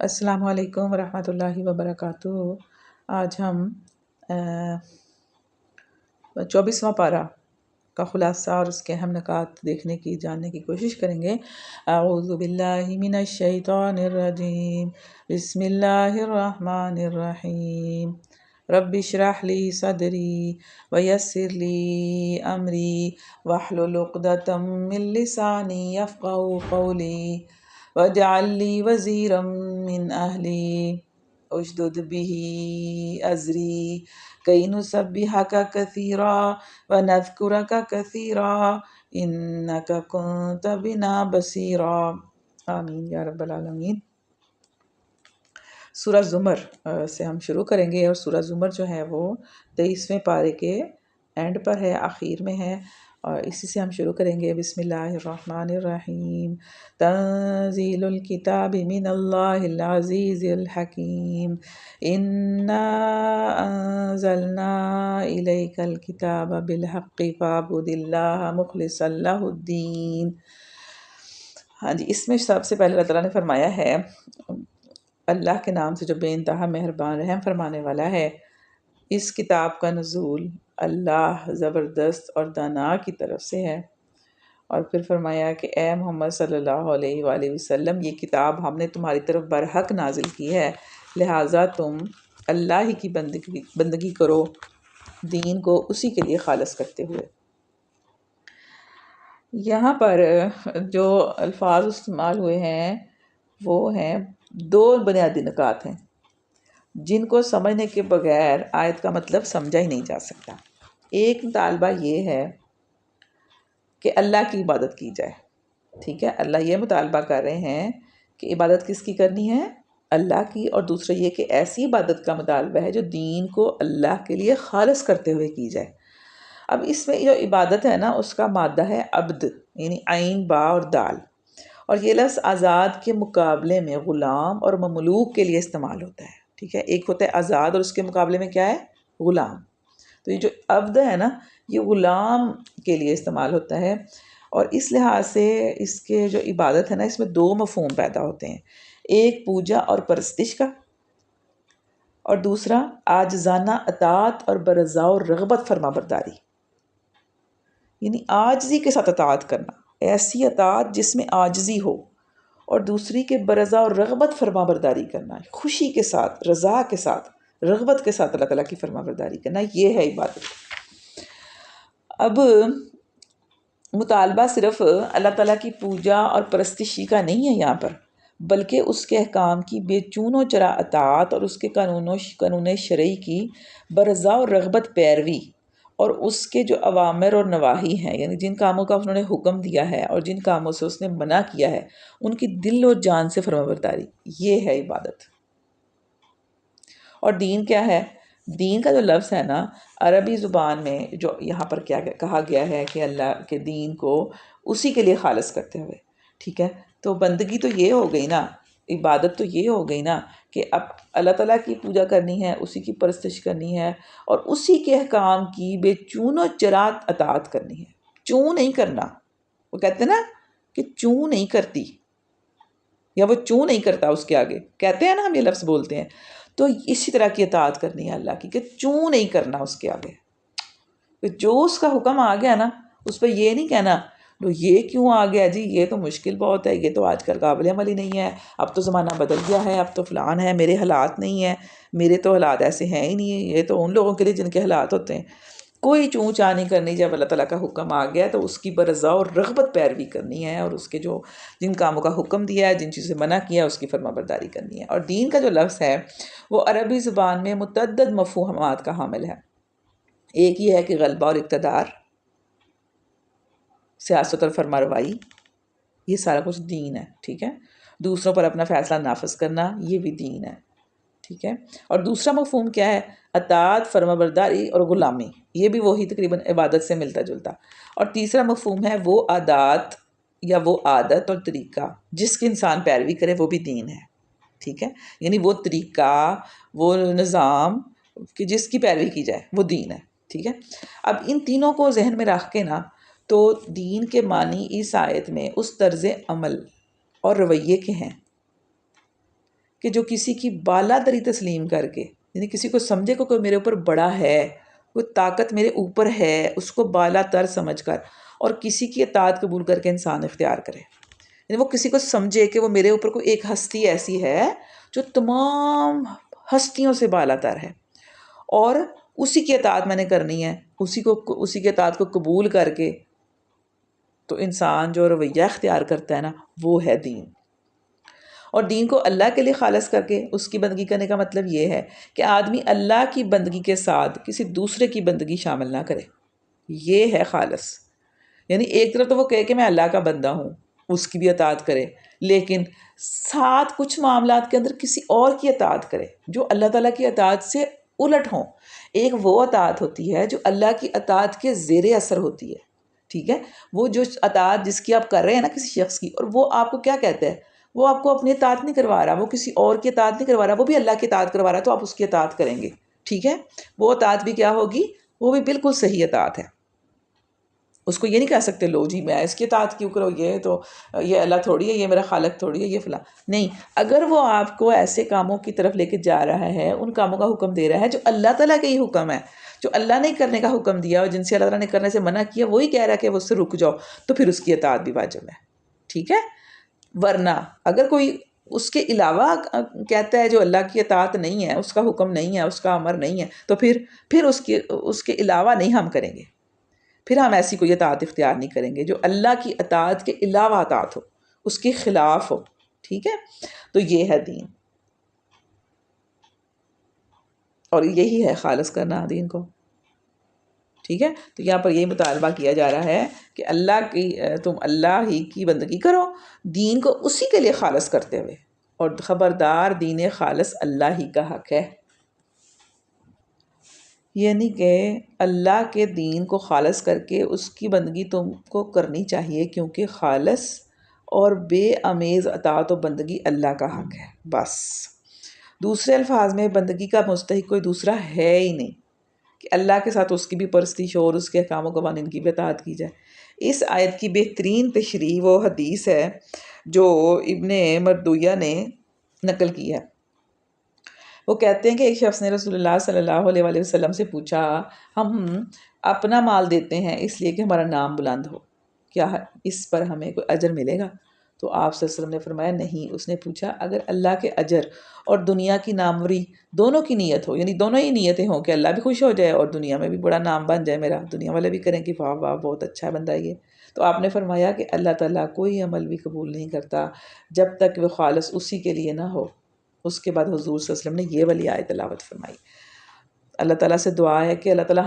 السلام علیکم ورحمۃ اللہ وبرکاتہ۔ آج ہم 24واں پارہ کا خلاصہ اور اس کے اہم نکات جاننے کی کوشش کریں گے۔ اعوذ باللہ من الشیطان الرجیم، بسم اللہ الرحمن الرحیم۔ رب اشرح لی صدری ویسر لی امری واحلل عقدۃ من لسانی یفقہوا قولی واجعل لی وزیرا من اہلی اشدد بہ ازری کی نسبحک کثیرا ونذکرک کثیرا انک کنت بنا بصیرا۔ آمین یا رب العالمین۔ سورہ زمر سے ہم شروع کریں گے، اور سورہ زمر جو ہے وہ 23ویں پارے کے اینڈ پر ہے، آخر میں ہے، اور اسی سے ہم شروع کریں گے۔ بسم اللہ الرحمن الرحیم۔ تنزیل الکتاب من اللہ العزیز الحکیم۔ انا انزلنا الیک الکتاب بالحق فاعبد اللہ مخلصا لہ الدین۔ ہاں جی، اس میں سب سے پہلے اللہ تعالیٰ نے فرمایا ہے اللہ کے نام سے جو بے انتہا مہربان رحم فرمانے والا ہے۔ اس کتاب کا نزول اللہ زبردست اور دانا کی طرف سے ہے، اور پھر فرمایا کہ اے محمد صلی اللہ علیہ وآلہ وسلم، یہ کتاب ہم نے تمہاری طرف برحق نازل کی ہے، لہٰذا تم اللہ ہی کی بندگی کرو، دین کو اسی کے لیے خالص کرتے ہوئے۔ یہاں پر جو الفاظ استعمال ہوئے ہیں وہ ہیں دو بنیادی نکات ہیں جن کو سمجھنے کے بغیر آیت کا مطلب سمجھا ہی نہیں جا سکتا۔ ایک مطالبہ یہ ہے کہ اللہ کی عبادت کی جائے، ٹھیک ہے، اللہ یہ مطالبہ کر رہے ہیں کہ عبادت کس کی کرنی ہے؟ اللہ کی، اور دوسرا یہ کہ ایسی عبادت کا مطالبہ ہے جو دین کو اللہ کے لیے خالص کرتے ہوئے کی جائے۔ اب اس میں جو عبادت ہے نا، اس کا مادہ ہے عبد، یعنی عین با اور دال، اور یہ لفظ آزاد کے مقابلے میں غلام اور مملوک کے لیے استعمال ہوتا ہے، ٹھیک ہے۔ ایک ہوتا ہے آزاد اور اس کے مقابلے میں کیا ہے؟ غلام۔ تو یہ جو عبد ہے نا، یہ غلام کے لیے استعمال ہوتا ہے، اور اس لحاظ سے اس کے جو عبادت ہے نا، اس میں دو مفہوم پیدا ہوتے ہیں، ایک پوجا اور پرستش کا، اور دوسرا عاجزانہ اطاعت اور برضا و رغبت فرما برداری، یعنی عاجزی کے ساتھ اطاعت کرنا، ایسی اطاعت جس میں عاجزی ہو، اور دوسری کے برضا اور رغبت فرما برداری کرنا، خوشی کے ساتھ، رضا کے ساتھ، رغبت کے ساتھ اللہ تعالیٰ کی فرما برداری کرنا، یہ ہے عبادت۔ اب مطالبہ صرف اللہ تعالیٰ کی پوجا اور پرستشی کا نہیں ہے یہاں پر، بلکہ اس کے احکام کی بے چون و چرا اطاعت اور اس کے قانون شرعی کی برضا و رغبت پیروی، اور اس کے جو اوامر اور نواہی ہیں، یعنی جن کاموں کا انہوں نے حکم دیا ہے اور جن کاموں سے اس نے منع کیا ہے، ان کی دل و جان سے فرما برداری، یہ ہے عبادت۔ اور دین کیا ہے؟ دین کا جو لفظ ہے نا، عربی زبان میں جو یہاں پر کیا کہا گیا ہے کہ اللہ کے دین کو اسی کے لیے خالص کرتے ہوئے، ٹھیک ہے، تو بندگی تو یہ ہو گئی نا، عبادت تو یہ ہو گئی نا کہ اب اللہ تعالیٰ کی پوجا کرنی ہے، اسی کی پرستش کرنی ہے، اور اسی کے احکام کی بے چون و چرا اطاعت کرنی ہے، چون نہیں کرنا۔ وہ کہتے ہیں نا کہ چون نہیں کرتی، یا وہ چون نہیں کرتا، اس کے آگے کہتے ہیں نا، ہم یہ لفظ بولتے ہیں، تو اسی طرح کی اطاعت کرنی ہے اللہ کی، کہ چون نہیں کرنا اس کے آگے، جو اس کا حکم آ گیا نا، اس پہ یہ نہیں کہنا یہ کیوں آ گیا جی، یہ تو مشکل بہت ہے، یہ تو آج کل قابل عمل ہی نہیں ہے، اب تو زمانہ بدل گیا ہے، اب تو فلان ہے، میرے حالات نہیں ہیں، میرے تو حالات ایسے ہیں ہی نہیں، یہ تو ان لوگوں کے لیے جن کے حالات ہوتے ہیں۔ کوئی چون چاہ نہیں کرنی، جب اللہ تعالیٰ کا حکم آ گیا تو اس کی برضا اور رغبت پیروی کرنی ہے، اور اس کے جو جن کاموں کا حکم دیا ہے، جن چیزیں منع کیا ہے، اس کی فرما برداری کرنی ہے۔ اور دین کا جو لفظ ہے وہ عربی زبان میں متعدد مفہومات کا حامل ہے۔ ایک یہ ہے کہ غلبہ اور اقتدار، سیاست اور فرما روائی، یہ سارا کچھ دین ہے، ٹھیک ہے۔ دوسروں پر اپنا فیصلہ نافذ کرنا، یہ بھی دین ہے، ٹھیک ہے۔ اور دوسرا مفہوم کیا ہے؟ اطاعت، فرما برداری اور غلامی، یہ بھی وہی تقریباً عبادت سے ملتا جلتا۔ اور تیسرا مفہوم ہے وہ عادات یا وہ عادت اور طریقہ جس کی انسان پیروی کرے، وہ بھی دین ہے، ٹھیک ہے، یعنی وہ طریقہ، وہ نظام کہ جس کی پیروی کی جائے، وہ دین ہے، ٹھیک ہے۔ اب ان تینوں کو ذہن میں رکھ کے نا، تو دین کے معنی اس آیت میں اس طرز عمل اور رویے کے ہیں کہ جو کسی کی بالادری تسلیم کر کے، یعنی کسی کو سمجھے کو کوئی میرے اوپر بڑا ہے، کوئی طاقت میرے اوپر ہے، اس کو بالا تر سمجھ کر اور کسی کی اطاعت قبول کر کے انسان اختیار کرے، یعنی وہ کسی کو سمجھے کہ وہ میرے اوپر کوئی ایک ہستی ایسی ہے جو تمام ہستیوں سے بالا تر ہے، اور اسی کی اطاعت میں نے کرنی ہے، اسی کی اطاعت کو قبول کر کے تو انسان جو رویہ اختیار کرتا ہے نا، وہ ہے دین۔ اور دین کو اللہ کے لیے خالص کر کے اس کی بندگی کرنے کا مطلب یہ ہے کہ آدمی اللہ کی بندگی کے ساتھ کسی دوسرے کی بندگی شامل نہ کرے، یہ ہے خالص۔ یعنی ایک طرف تو وہ کہے کہ میں اللہ کا بندہ ہوں، اس کی بھی اطاعت کرے، لیکن ساتھ کچھ معاملات کے اندر کسی اور کی اطاعت کرے جو اللہ تعالیٰ کی اطاعت سے الٹ ہوں۔ ایک وہ اطاعت ہوتی ہے جو اللہ کی اطاعت کے زیر اثر ہوتی ہے، ٹھیک ہے، وہ جو اطاعت جس کی آپ کر رہے ہیں نا کسی شخص کی، اور وہ آپ کو کیا کہتا ہے، وہ آپ کو اپنی اطاعت نہیں کروا رہا، وہ کسی اور کی اطاعت نہیں کروا رہا، وہ بھی اللہ کی اطاعت کروا رہا ہے، تو آپ اس کی اطاعت کریں گے، ٹھیک ہے۔ وہ اطاعت بھی کیا ہوگی، وہ بھی بالکل صحیح اطاعت ہے۔ اس کو یہ نہیں کہہ سکتے لو جی میں اس کی اطاعت کیوں کرو، یہ تو یہ اللہ تھوڑی ہے، یہ میرا خالق تھوڑی ہے، یہ فلاں نہیں۔ اگر وہ آپ کو ایسے کاموں کی طرف لے کے جا رہا ہے، ان کاموں کا حکم دے رہا ہے جو اللہ تعالیٰ کا ہی حکم ہے، جو اللہ نے کرنے کا حکم دیا اور جن سے اللہ تعالیٰ نے کرنے سے منع کیا، وہی کہہ رہا ہے کہ وہ اس سے رک جاؤ، تو پھر اس کی اطاعت بھی واجب ہے، ٹھیک ہے۔ ورنہ اگر کوئی اس کے علاوہ کہتا ہے جو اللہ کی اطاعت نہیں ہے، اس کا حکم نہیں ہے، اس کا امر نہیں ہے، تو پھر اس کے علاوہ نہیں ہم کریں گے، پھر ہم ایسی کوئی اطاعت اختیار نہیں کریں گے جو اللہ کی اطاعت کے علاوہ اطاعت ہو، اس کے خلاف ہو، ٹھیک ہے۔ تو یہ ہے دین، اور یہی ہے خالص کرنا دین کو، ٹھیک ہے۔ تو یہاں پر یہی مطالبہ کیا جا رہا ہے کہ تم اللہ ہی کی بندگی کرو، دین کو اسی کے لیے خالص کرتے ہوئے، اور خبردار دین خالص اللہ ہی کا حق ہے، یعنی کہ اللہ کے دین کو خالص کر کے اس کی بندگی تم کو کرنی چاہیے، کیونکہ خالص اور بے امیز اطاعت و بندگی اللہ کا حق ہے، بس۔ دوسرے الفاظ میں بندگی کا مستحق کوئی دوسرا ہے ہی نہیں کہ اللہ کے ساتھ اس کی بھی پرستش ہو اور اس کے احکام و قوانین کی بھی اطاعت کی جائے۔ اس آیت کی بہترین تشریح وہ حدیث ہے جو ابن مردویہ نے نقل کی ہے۔ وہ کہتے ہیں کہ ایک شخص نے رسول اللہ صلی اللہ علیہ وآلہ وسلم سے پوچھا، ہم اپنا مال دیتے ہیں اس لیے کہ ہمارا نام بلند ہو، کیا اس پر ہمیں کوئی اجر ملے گا؟ تو آپ صلی اللہ علیہ وسلم نے فرمایا نہیں۔ اس نے پوچھا اگر اللہ کے اجر اور دنیا کی ناموری دونوں کی نیت ہو، یعنی دونوں ہی نیتیں ہوں کہ اللہ بھی خوش ہو جائے اور دنیا میں بھی بڑا نام بن جائے میرا، دنیا والے بھی کریں کہ واہ واہ بہت اچھا ہے بندہ یہ، تو آپ نے فرمایا کہ اللہ تعالیٰ کوئی عمل بھی قبول نہیں کرتا جب تک وہ خالص اسی کے لیے نہ ہو۔ اس کے بعد حضور صلی اللہ علیہ وسلم نے یہ والی آیت تلاوت فرمائی۔ اللہ تعالیٰ سے دعا ہے کہ اللہ تعالیٰ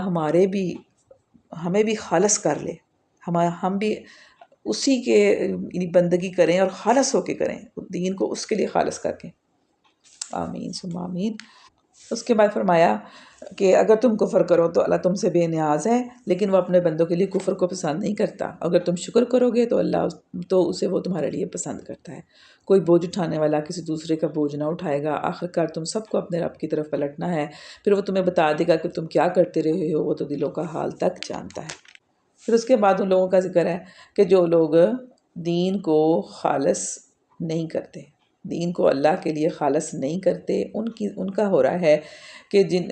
ہمیں بھی خالص کر لے، ہم بھی اسی کے یعنی بندگی کریں اور خالص ہو کے کریں، دین کو اس کے لیے خالص کر کے، آمین ثم آمین۔ اس کے بعد فرمایا کہ اگر تم کفر کرو تو اللہ تم سے بے نیاز ہے، لیکن وہ اپنے بندوں کے لیے کفر کو پسند نہیں کرتا، اگر تم شکر کرو گے تو اسے وہ تمہارے لیے پسند کرتا ہے۔ کوئی بوجھ اٹھانے والا کسی دوسرے کا بوجھ نہ اٹھائے گا، آخرکار تم سب کو اپنے رب کی طرف پلٹنا ہے، پھر وہ تمہیں بتا دے گا کہ تم کیا کرتے رہے ہو، وہ تو دلوں کا حال تک جانتا ہے۔ پھر اس کے بعد ان لوگوں کا ذکر ہے کہ جو لوگ دین کو خالص نہیں کرتے، دین کو اللہ کے لیے خالص نہیں کرتے، ان کا ہو رہا ہے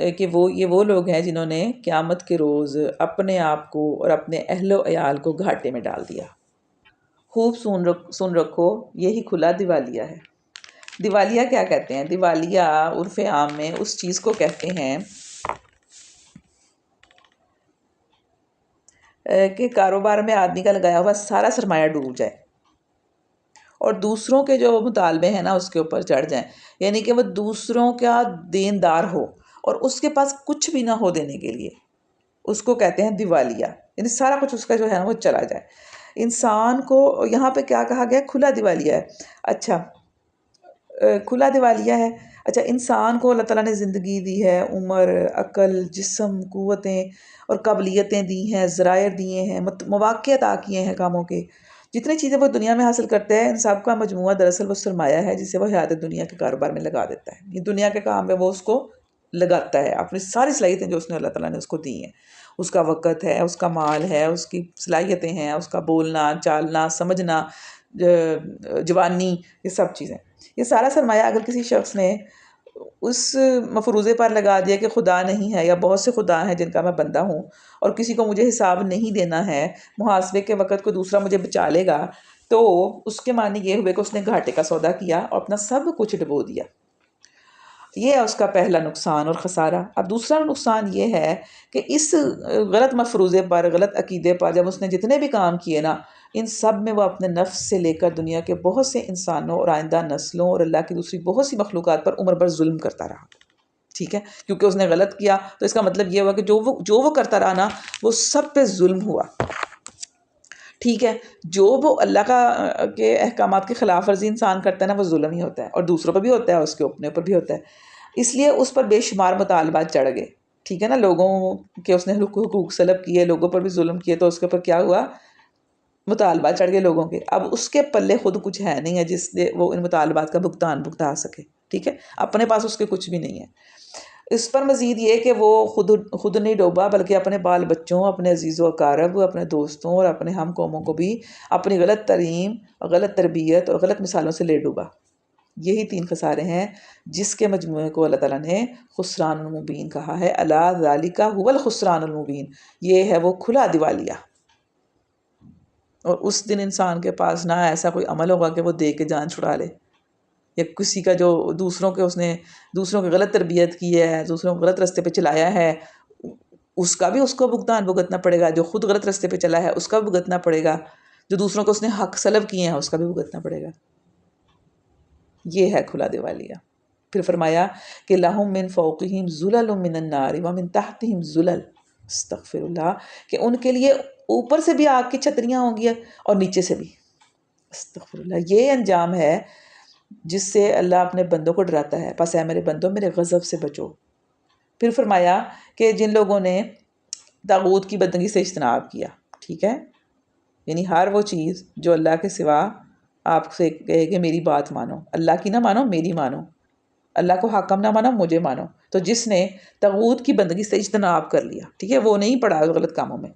کہ وہ لوگ ہیں جنہوں نے قیامت کے روز اپنے آپ کو اور اپنے اہل و عیال کو گھاٹے میں ڈال دیا۔ خوب سن رکھو، یہی کھلا دیوالیہ ہے۔ دیوالیہ کیا کہتے ہیں؟ دیوالیہ عرف عام میں اس چیز کو کہتے ہیں کہ کاروبار میں آدمی کا لگایا ہوا سارا سرمایہ ڈوب جائے اور دوسروں کے جو مطالبے ہیں نا اس کے اوپر چڑھ جائیں، یعنی کہ وہ دوسروں کا دیندار ہو اور اس کے پاس کچھ بھی نہ ہو دینے کے لیے، اس کو کہتے ہیں دیوالیہ، یعنی سارا کچھ اس کا جو ہے نا وہ چلا جائے۔ انسان کو یہاں پہ کیا کہا گیا؟ کھلا دیوالیہ ہے۔ اچھا، کھلا دیوالیہ ہے۔ اچھا، انسان کو اللہ تعالیٰ نے زندگی دی ہے، عمر، عقل، جسم، قوتیں اور قابلیتیں دی ہیں، ذرائع دیے ہیں، مواقع عطا کیے ہیں کاموں کے، جتنی چیزیں وہ دنیا میں حاصل کرتے ہیں ان سب کا مجموعہ دراصل وہ سرمایہ ہے جسے وہ حیات دنیا کے کاروبار میں لگا دیتا ہے۔ یہ دنیا کے کام میں وہ اس کو لگاتا ہے، اپنی ساری صلاحیتیں جو اس نے اللہ تعالیٰ نے اس کو دی ہیں، اس کا وقت ہے، اس کا مال ہے، اس کی صلاحیتیں ہیں، اس کا بولنا، چالنا، سمجھنا، جوانی، یہ سب چیزیں۔ یہ سارا سرمایہ اگر کسی شخص نے اس مفروضے پر لگا دیا کہ خدا نہیں ہے یا بہت سے خدا ہیں جن کا میں بندہ ہوں اور کسی کو مجھے حساب نہیں دینا ہے، محاسبے کے وقت کوئی دوسرا مجھے بچا لے گا، تو اس کے معنی یہ ہوئے کہ اس نے گھاٹے کا سودا کیا اور اپنا سب کچھ ڈبو دیا۔ یہ ہے اس کا پہلا نقصان اور خسارہ۔ اب دوسرا نقصان یہ ہے کہ اس غلط مفروضے پر، غلط عقیدے پر جب اس نے جتنے بھی کام کیے نا، ان سب میں وہ اپنے نفس سے لے کر دنیا کے بہت سے انسانوں اور آئندہ نسلوں اور اللہ کی دوسری بہت سی مخلوقات پر عمر بھر ظلم کرتا رہا۔ ٹھیک ہے، کیونکہ اس نے غلط کیا تو اس کا مطلب یہ ہوا کہ جو وہ کرتا رہا نا، وہ سب پہ ظلم ہوا۔ ٹھیک ہے، جو وہ اللہ کے احکامات کی خلاف ورزی انسان کرتا ہے نا، وہ ظلم ہی ہوتا ہے، اور دوسروں پہ بھی ہوتا ہے، اس کے اپنے اوپر بھی ہوتا ہے۔ اس لیے اس پر بے شمار مطالبات چڑھ گئے۔ ٹھیک ہے نا، لوگوں کے اس نے حقوق سلب کیے، لوگوں پر بھی ظلم کیے، تو اس کے اوپر کیا ہوا؟ مطالبات چڑھ گئے لوگوں کے۔ اب اس کے پلے خود کچھ ہے نہیں ہے جس سے وہ ان مطالبات کا بھگتا سکے۔ ٹھیک ہے، اپنے پاس اس کے کچھ بھی نہیں ہے۔ اس پر مزید یہ کہ وہ خود نہیں ڈوبا، بلکہ اپنے بال بچوں، اپنے عزیز و اقارب، اپنے دوستوں اور اپنے ہم قوموں کو بھی اپنی غلط تعلیم، غلط تربیت اور غلط مثالوں سے لے ڈوبا۔ یہی 3 خسارے ہیں جس کے مجموعے کو اللہ تعالیٰ نے خسران المبین کہا ہے۔ الا ذالک هو الخسران المبین، یہ ہے وہ کھلا دیوالیہ۔ اور اس دن انسان کے پاس نہ ایسا کوئی عمل ہوگا کہ وہ دے کے جان چھڑا لے، یا کسی کا جو دوسروں کی غلط تربیت کی ہے، دوسروں کو غلط راستے پہ چلایا ہے، اس کا بھی اس کو بھگتان بھگتنا پڑے گا۔ جو خود غلط راستے پہ چلا ہے اس کا بھی بھگتنا پڑے گا۔ جو دوسروں کو اس نے حق سلب کیے ہیں اس کا بھی بھگتنا پڑے گا۔ یہ ہے کھلا دیوالیہ۔ پھر فرمایا کہ لہم من فوقہم ظلل من النار ومن تحتہم ظلل، استغفر اللہ، کہ ان کے لیے اوپر سے بھی آگ کی چھتریاں ہوں گی اور نیچے سے بھی۔ استغفر اللہ، یہ انجام ہے جس سے اللہ اپنے بندوں کو ڈراتا ہے، پس اے میرے بندوں میرے غضب سے بچو۔ پھر فرمایا کہ جن لوگوں نے طاغوت کی بندگی سے اجتناب کیا، ٹھیک ہے، یعنی ہر وہ چیز جو اللہ کے سوا آپ سے کہے کہ میری بات مانو، اللہ کی نہ مانو، میری مانو، اللہ کو حاکم نہ مانو، مجھے مانو، تو جس نے طاغوت کی بندگی سے اجتناب کر لیا، ٹھیک ہے، وہ نہیں پڑا غلط کاموں میں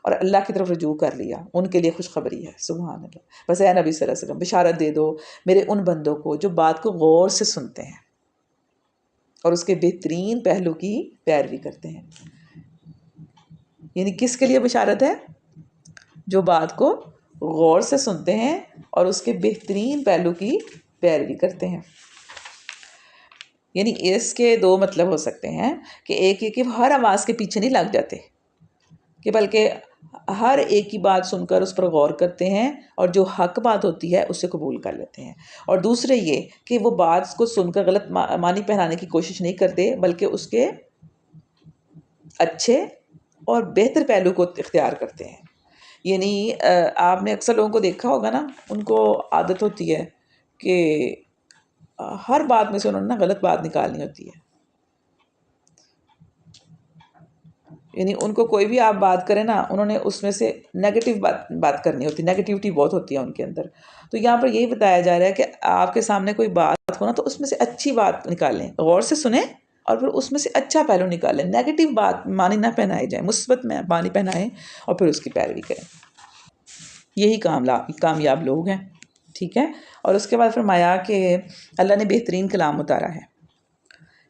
اور اللہ کی طرف رجوع کر لیا، ان کے لیے خوشخبری ہے۔ سبحان اللہ۔ بس اے نبی صلی اللہ علیہ وسلم بشارت دے دو میرے ان بندوں کو جو بات کو غور سے سنتے ہیں اور اس کے بہترین پہلو کی پیروی کرتے ہیں۔ یعنی کس کے لیے بشارت ہے؟ جو بات کو غور سے سنتے ہیں اور اس کے بہترین پہلو کی پیروی کرتے ہیں۔ یعنی اس کے 2 مطلب ہو سکتے ہیں کہ ایک یہ کہ ہر آواز کے پیچھے نہیں لگ جاتے، کہ بلکہ ہر ایک کی بات سن کر اس پر غور کرتے ہیں اور جو حق بات ہوتی ہے اسے قبول کر لیتے ہیں۔ اور دوسرے یہ کہ وہ بات کو سن کر غلط معنی پہنانے کی کوشش نہیں کرتے، بلکہ اس کے اچھے اور بہتر پہلو کو اختیار کرتے ہیں۔ یعنی آپ نے اکثر لوگوں کو دیکھا ہوگا نا، ان کو عادت ہوتی ہے کہ ہر بات میں سے انہوں نے غلط بات نکالنی ہوتی ہے۔ یعنی ان کو کوئی بھی آپ بات کریں نا، انہوں نے اس میں سے نیگیٹو بات کرنی ہوتی ہے، نیگیٹیوٹی بہت ہوتی ہے ان کے اندر۔ تو یہاں پر یہی بتایا جا رہا ہے کہ آپ کے سامنے کوئی بات ہو نا، تو اس میں سے اچھی بات نکالیں، غور سے سنیں اور پھر اس میں سے اچھا پہلو نکالیں، نیگیٹو بات معنی نہ پہنائے جائیں، مثبت میں معنی پہنائیں اور پھر اس کی پیروی کریں۔ یہی کامیاب لوگ ہیں۔ ٹھیک ہے، اور اس کے بعد فرمایا کہ اللہ نے بہترین کلام اتارا ہے،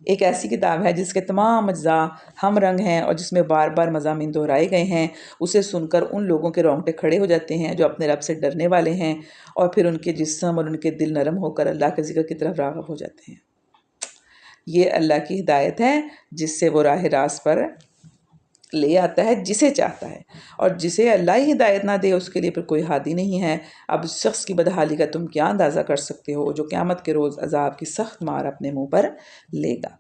ایک ایسی کتاب ہے جس کے تمام اجزاء ہم رنگ ہیں اور جس میں بار بار مضامین دہرائے گئے ہیں۔ اسے سن کر ان لوگوں کے رونگٹے کھڑے ہو جاتے ہیں جو اپنے رب سے ڈرنے والے ہیں، اور پھر ان کے جسم اور ان کے دل نرم ہو کر اللہ کے ذکر کی طرف راغب ہو جاتے ہیں۔ یہ اللہ کی ہدایت ہے جس سے وہ راہ راست پر لے آتا ہے جسے چاہتا ہے، اور جسے اللہ ہی ہدایت نہ دے اس کے لیے پھر کوئی ہادی نہیں ہے۔ اب اس شخص کی بدحالی کا تم کیا اندازہ کر سکتے ہو جو قیامت کے روز عذاب کی سخت مار اپنے منہ پر لے گا۔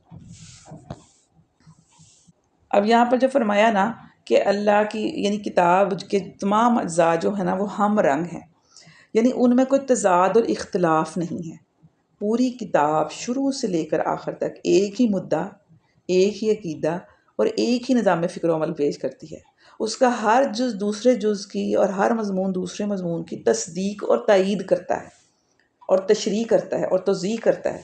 اب یہاں پر جو فرمایا نا کہ اللہ کی یعنی کتاب کے تمام اجزاء جو ہے نا وہ ہم رنگ ہیں، یعنی ان میں کوئی تضاد اور اختلاف نہیں ہے۔ پوری کتاب شروع سے لے کر آخر تک ایک ہی مدعا، ایک ہی عقیدہ اور ایک ہی نظام فکر و عمل پیش کرتی ہے۔ اس کا ہر جز دوسرے جز کی اور ہر مضمون دوسرے مضمون کی تصدیق اور تائید کرتا ہے اور تشریح کرتا ہے اور توضیح کرتا ہے،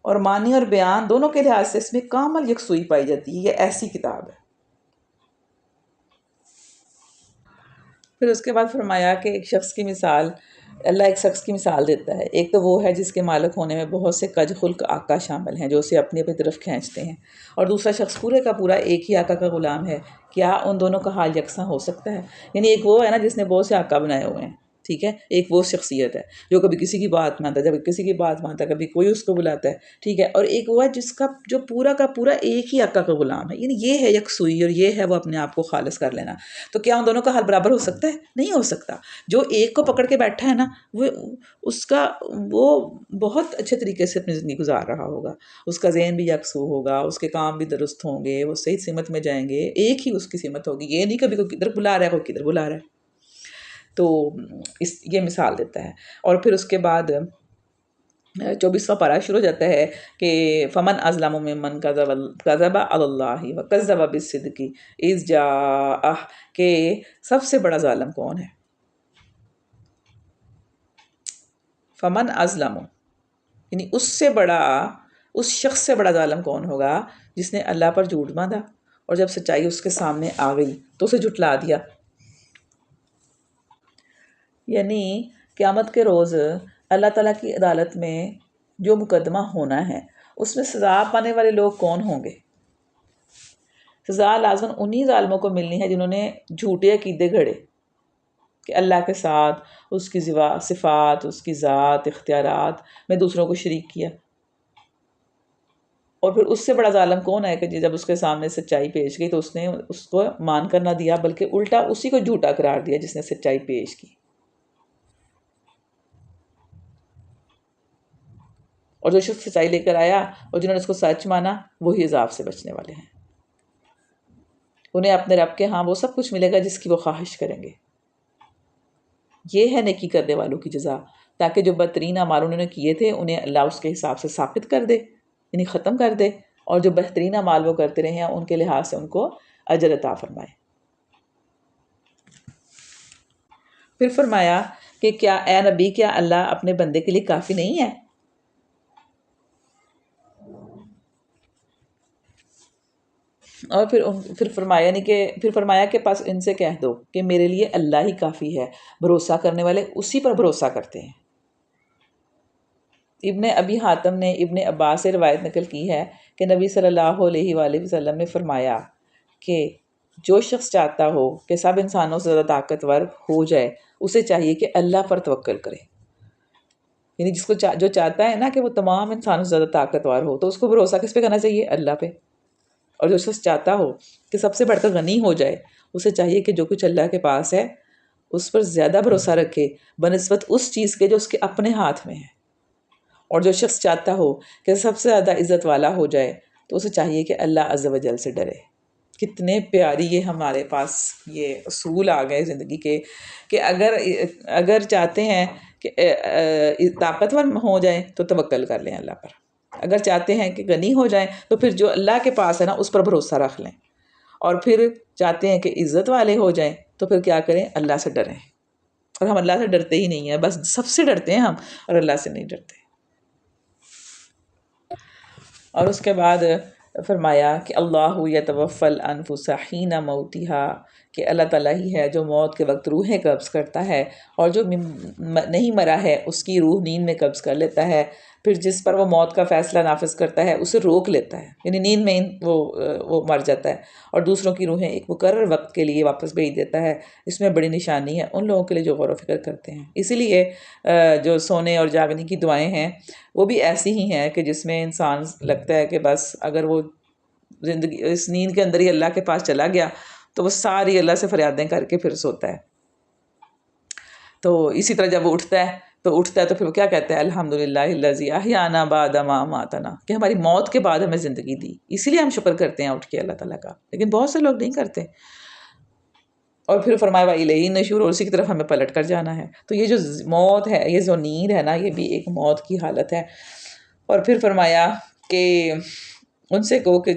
اور معنی اور بیان دونوں کے لحاظ سے اس میں کامل یکسوئی پائی جاتی ہے۔ یہ ایسی کتاب ہے۔ پھر اس کے بعد فرمایا کہ ایک شخص کی مثال اللہ ایک شخص کی مثال دیتا ہے، ایک تو وہ ہے جس کے مالک ہونے میں بہت سے کج خلق آقا شامل ہیں جو اسے اپنی اپنی طرف کھینچتے ہیں، اور دوسرا شخص پورے کا پورا ایک ہی آقا کا غلام ہے۔ کیا ان دونوں کا حال یکساں ہو سکتا ہے؟ یعنی ایک وہ ہے نا جس نے بہت سے آقا بنائے ہوئے ہیں، ٹھیک ہے، ایک وہ شخصیت ہے جو کبھی کسی کی بات مانتا ہے، جب کسی کی بات مانتا ہے، کبھی کوئی اس کو بلاتا ہے، ٹھیک ہے، اور ایک وہ ہے جس کا جو پورا کا پورا ایک ہی آقا کا غلام ہے، یعنی یہ ہے یکسوئی، اور یہ ہے وہ اپنے آپ کو خالص کر لینا۔ تو کیا ان دونوں کا حال برابر ہو سکتا ہے؟ نہیں ہو سکتا۔ جو ایک کو پکڑ کے بیٹھا ہے نا، وہ بہت اچھے طریقے سے اپنی زندگی گزار رہا ہوگا، اس کا ذہن بھی یکسو ہوگا، اس کے کام بھی درست ہوں گے، وہ صحیح سمت میں جائیں گے، ایک ہی اس کی سمت ہوگی، یہ نہیں کبھی کوئی کدھر بلا رہا ہے کوئی کدھر بلا رہا ہے۔ تو یہ مثال دیتا ہے۔ اور پھر اس کے بعد 24واں پارہ شروع ہو جاتا ہے کہ فمن ازلم ممن کذب علی اللہ وکذب بالصدق اذ جاءہ، کہ سب سے بڑا ظالم کون ہے؟ فمن ازلم، یعنی اس شخص سے بڑا ظالم کون ہوگا جس نے اللہ پر جھوٹ باندھا اور جب سچائی اس کے سامنے آ گئی تو اسے جھٹلا دیا۔ یعنی قیامت کے روز اللہ تعالیٰ کی عدالت میں جو مقدمہ ہونا ہے اس میں سزا پانے والے لوگ کون ہوں گے؟ سزا لازماً انہی ظالموں کو ملنی ہے جنہوں نے جھوٹے عقیدے گھڑے کہ اللہ کے ساتھ اس کی صفات، اس کی ذات، اختیارات میں دوسروں کو شریک کیا۔ اور پھر اس سے بڑا ظالم کون ہے کہ جب اس کے سامنے سچائی پیش گئی تو اس نے اس کو مان کر نہ دیا بلکہ الٹا اسی کو جھوٹا قرار دیا جس نے سچائی پیش کی۔ اور جو شخص سچائی لے کر آیا اور جنہوں نے اس کو سچ مانا وہی عذاب سے بچنے والے ہیں۔ انہیں اپنے رب کے ہاں وہ سب کچھ ملے گا جس کی وہ خواہش کریں گے۔ یہ ہے نیکی کرنے والوں کی جزا، تاکہ جو بدترین اعمال انہوں نے کیے تھے انہیں اللہ اس کے حساب سے ثابت کر دے، یعنی ختم کر دے، اور جو بہترین اعمال وہ کرتے رہے ہیں ان کے لحاظ سے ان کو اجر عطا فرمائے۔ پھر فرمایا کہ کیا اے نبی، کیا اللہ اپنے بندے کے لیے کافی نہیں ہے؟ اور پھر فرمایا کہ پس ان سے کہہ دو کہ میرے لیے اللہ ہی کافی ہے، بھروسہ کرنے والے اسی پر بھروسہ کرتے ہیں۔ ابن ابی حاتم نے ابن عباس سے روایت نقل کی ہے کہ نبی صلی اللہ علیہ وآلہ وسلم نے فرمایا کہ جو شخص چاہتا ہو کہ سب انسانوں سے زیادہ طاقتور ہو جائے اسے چاہیے کہ اللہ پر توکل کرے۔ یعنی جو چاہتا ہے نا کہ وہ تمام انسانوں سے زیادہ طاقتور ہو تو اس کو بھروسہ کس پہ کرنا چاہیے؟ اللہ پہ۔ اور جو شخص چاہتا ہو کہ سب سے بڑھ کر غنی ہو جائے اسے چاہیے کہ جو کچھ اللہ کے پاس ہے اس پر زیادہ بھروسہ رکھے بنسبت اس چیز کے جو اس کے اپنے ہاتھ میں ہے۔ اور جو شخص چاہتا ہو کہ سب سے زیادہ عزت والا ہو جائے تو اسے چاہیے کہ اللہ عز و جل سے ڈرے۔ کتنے پیاری یہ ہمارے پاس یہ اصول آ گئے زندگی کے کہ اگر چاہتے ہیں کہ طاقتور ہو جائیں تو توکل کر لیں اللہ پر، اگر چاہتے ہیں کہ غنی ہو جائیں تو پھر جو اللہ کے پاس ہے نا اس پر بھروسہ رکھ لیں، اور پھر چاہتے ہیں کہ عزت والے ہو جائیں تو پھر کیا کریں؟ اللہ سے ڈریں۔ اور ہم اللہ سے ڈرتے ہی نہیں ہیں، بس سب سے ڈرتے ہیں ہم اور اللہ سے نہیں ڈرتے۔ اور اس کے بعد فرمایا کہ اللہ یتوفی الانفس حین موتہا، کہ اللہ تعالیٰ ہی ہے جو موت کے وقت روحیں قبض کرتا ہے، اور جو نہیں مرا ہے اس کی روح نیند میں قبض کر لیتا ہے، پھر جس پر وہ موت کا فیصلہ نافذ کرتا ہے اسے روک لیتا ہے، یعنی نیند میں وہ مر جاتا ہے، اور دوسروں کی روحیں ایک مقرر وقت کے لیے واپس بھیج دیتا ہے۔ اس میں بڑی نشانی ہے ان لوگوں کے لیے جو غور و فکر کرتے ہیں۔ اسی لیے جو سونے اور جاگنے کی دعائیں ہیں وہ بھی ایسی ہی ہیں کہ جس میں انسان لگتا ہے کہ بس اگر وہ زندگی اس نیند کے اندر ہی اللہ کے پاس چلا گیا تو وہ ساری اللہ سے فریادیں کر کے پھر سوتا ہے۔ تو اسی طرح جب وہ اٹھتا ہے تو پھر وہ کیا کہتا ہے؟ الحمدللہ الذی احیانا بعد ما اماتنا، کہ ہماری موت کے بعد ہمیں زندگی دی، اسی لیے ہم شکر کرتے ہیں اٹھ کے اللہ تعالیٰ کا، لیکن بہت سے لوگ نہیں کرتے۔ اور پھر فرمایا وَإِلَيْهِ النُّشُورُ، اور اسی کی طرف ہمیں پلٹ کر جانا ہے۔ تو یہ جو موت ہے، یہ جو نیند ہے نا، یہ بھی ایک موت کی حالت ہے۔ اور پھر فرمایا کہ ان سے کہو کہ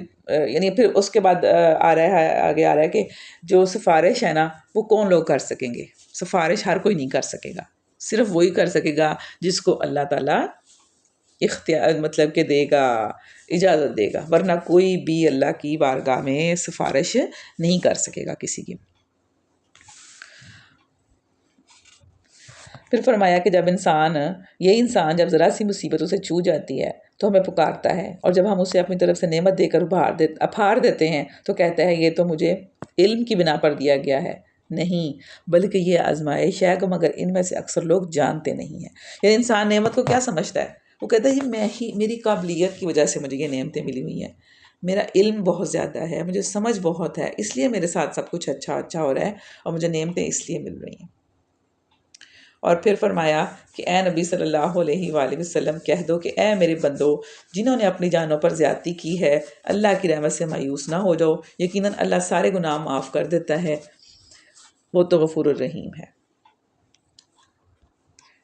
یعنی پھر اس کے بعد آگے آ رہا ہے کہ جو سفارش ہے نا وہ کون لوگ کر سکیں گے؟ سفارش ہر کوئی نہیں کر سکے گا، صرف وہی کر سکے گا جس کو اللہ تعالیٰ اختیار مطلب کہ دے گا، اجازت دے گا، ورنہ کوئی بھی اللہ کی بارگاہ میں سفارش نہیں کر سکے گا کسی کی۔ پھر فرمایا کہ یہ انسان جب ذرا سی مصیبت اسے چھو جاتی ہے تو ہمیں پکارتا ہے، اور جب ہم اسے اپنی طرف سے نعمت دے کر اپھار دیتے ہیں تو کہتا ہے یہ تو مجھے علم کی بنا پر دیا گیا ہے۔ نہیں، بلکہ یہ آزمائش ہے، مگر ان میں سے اکثر لوگ جانتے نہیں ہیں۔ یعنی انسان نعمت کو کیا سمجھتا ہے؟ وہ کہتا ہے یہ میری قابلیت کی وجہ سے مجھے یہ نعمتیں ملی ہوئی ہیں، میرا علم بہت زیادہ ہے، مجھے سمجھ بہت ہے، اس لیے میرے ساتھ سب کچھ اچھا ہو رہا ہے اور مجھے نعمتیں اس لیے مل رہی ہیں۔ اور پھر فرمایا کہ اے نبی صلی اللہ علیہ وآلہ وسلم کہہ دو کہ اے میرے بندو، جنہوں نے اپنی جانوں پر زیادتی کی ہے، اللہ کی رحمت سے مایوس نہ ہو جاؤ، یقیناً اللہ سارے گناہ معاف کر دیتا ہے، وہ تو غفور الرحیم ہے۔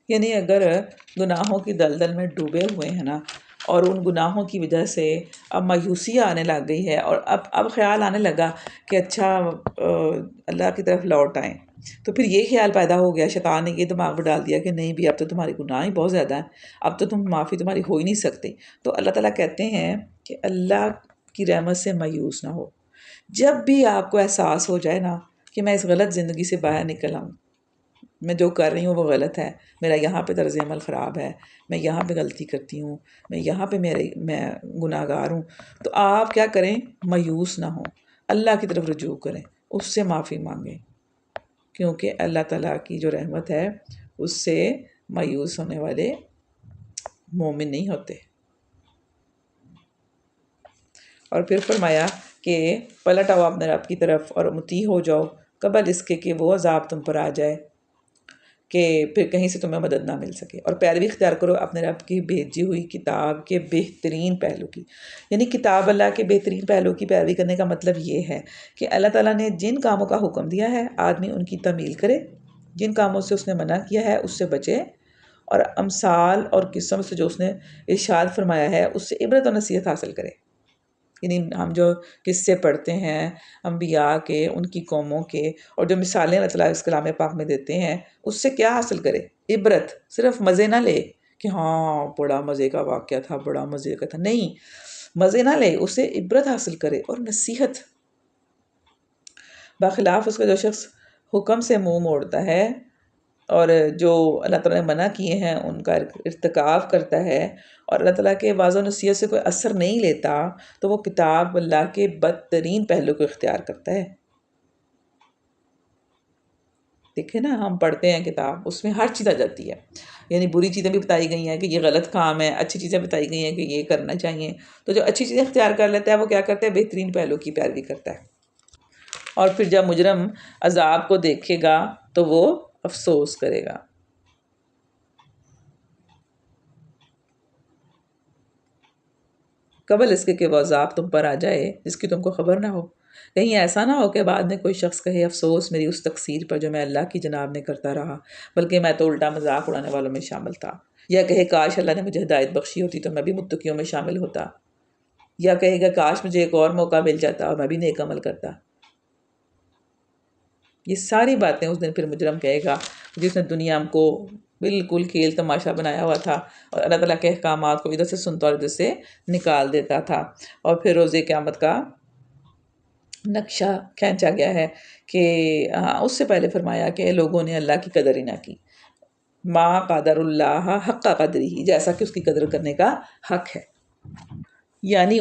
یعنی اگر گناہوں کی دلدل میں ڈوبے ہوئے ہیں نا، اور ان گناہوں کی وجہ سے اب مایوسی آنے لگ گئی ہے، اور اب خیال آنے لگا کہ اچھا اللہ کی طرف لوٹ آئیں، تو پھر یہ خیال پیدا ہو گیا، شیطان نے یہ دماغ میں ڈال دیا کہ نہیں بھی اب تو تمہارے گناہ ہی بہت زیادہ ہیں، اب تو تم معافی تمہاری ہو ہی نہیں سکتی۔ تو اللہ تعالیٰ کہتے ہیں کہ اللہ کی رحمت سے مایوس نہ ہو۔ جب بھی آپ کو احساس ہو جائے نا کہ میں اس غلط زندگی سے باہر نکل آؤں، میں جو کر رہی ہوں وہ غلط ہے، میرا یہاں پہ طرز عمل خراب ہے، میں یہاں پہ غلطی کرتی ہوں، میں یہاں پہ میں گناہ گار ہوں، تو آپ کیا کریں؟ مایوس نہ ہوں، اللہ کی طرف رجوع کریں، اس سے معافی مانگیں، کیونکہ اللہ تعالیٰ کی جو رحمت ہے اس سے مایوس ہونے والے مومن نہیں ہوتے۔ اور پھر فرمایا کہ پلٹ آؤ اپنے رب کی طرف اور مطیع ہو جاؤ قبل اس کے کہ وہ عذاب تم پر آ جائے کہ پھر کہیں سے تمہیں مدد نہ مل سکے، اور پیروی اختیار کرو اپنے رب کی بھیجی ہوئی کتاب کے بہترین پہلو کی۔ یعنی کتاب اللہ کے بہترین پہلو کی پیروی کرنے کا مطلب یہ ہے کہ اللہ تعالیٰ نے جن کاموں کا حکم دیا ہے آدمی ان کی تعمیل کرے، جن کاموں سے اس نے منع کیا ہے اس سے بچے، اور امثال اور قصوں سے جو اس نے ارشاد فرمایا ہے اس سے عبرت و نصیحت حاصل کرے۔ یعنی ہم جو قصے پڑھتے ہیں انبیاء کے، ان کی قوموں کے، اور جو مثالیں اللہ تعالیٰ اس کلام پاک میں دیتے ہیں، اس سے کیا حاصل کرے؟ عبرت۔ صرف مزے نہ لے کہ ہاں بڑا مزے کا واقعہ تھا، بڑا مزے کا تھا، نہیں، مزے نہ لے، اسے عبرت حاصل کرے اور نصیحت۔ بخلاف اس کا جو شخص حکم سے منہ موڑتا ہے اور جو اللہ تعالیٰ نے منع کیے ہیں ان کا ارتکاب کرتا ہے، اور اللہ تعالیٰ کے واضح و نصیحت سے کوئی اثر نہیں لیتا، تو وہ کتاب اللہ کے بدترین پہلو کو اختیار کرتا ہے۔ دیکھیں نا، ہم پڑھتے ہیں کتاب، اس میں ہر چیز آ جاتی ہے، یعنی بری چیزیں بھی بتائی گئی ہیں کہ یہ غلط کام ہے، اچھی چیزیں بتائی گئی ہیں کہ یہ کرنا چاہیے، تو جو اچھی چیزیں اختیار کر لیتا ہے وہ کیا کرتا ہے؟ بہترین پہلو کی پیروی کرتا ہے۔ اور پھر جب مجرم عذاب کو دیکھے گا تو وہ افسوس کرے گا۔ قبل اس کے کہ وہ عذاب تم پر آ جائے جس کی تم کو خبر نہ ہو، کہیں ایسا نہ ہو کہ بعد میں کوئی شخص کہے افسوس میری اس تقصیر پر جو میں اللہ کی جناب میں کرتا رہا، بلکہ میں تو الٹا مذاق اڑانے والوں میں شامل تھا۔ یا کہے کاش اللہ نے مجھے ہدایت بخشی ہوتی تو میں بھی متقیوں میں شامل ہوتا۔ یا کہے گا کاش مجھے ایک اور موقع مل جاتا اور میں بھی نیک عمل کرتا۔ یہ ساری باتیں اس دن پھر مجرم کہے گا جس نے دنیا کو بالکل کھیل تماشا بنایا ہوا تھا، اور اللہ تعالیٰ کے احکامات کو ادھر سے سنتا اور ادھر سے نکال دیتا تھا۔ اور پھر روز قیامت کا نقشہ کھینچا گیا ہے کہ اس سے پہلے فرمایا کہ لوگوں نے اللہ کی قدر ہی نہ کی، ما قدر اللہ حق قدری، جیسا کہ اس کی قدر کرنے کا حق ہے۔ یعنی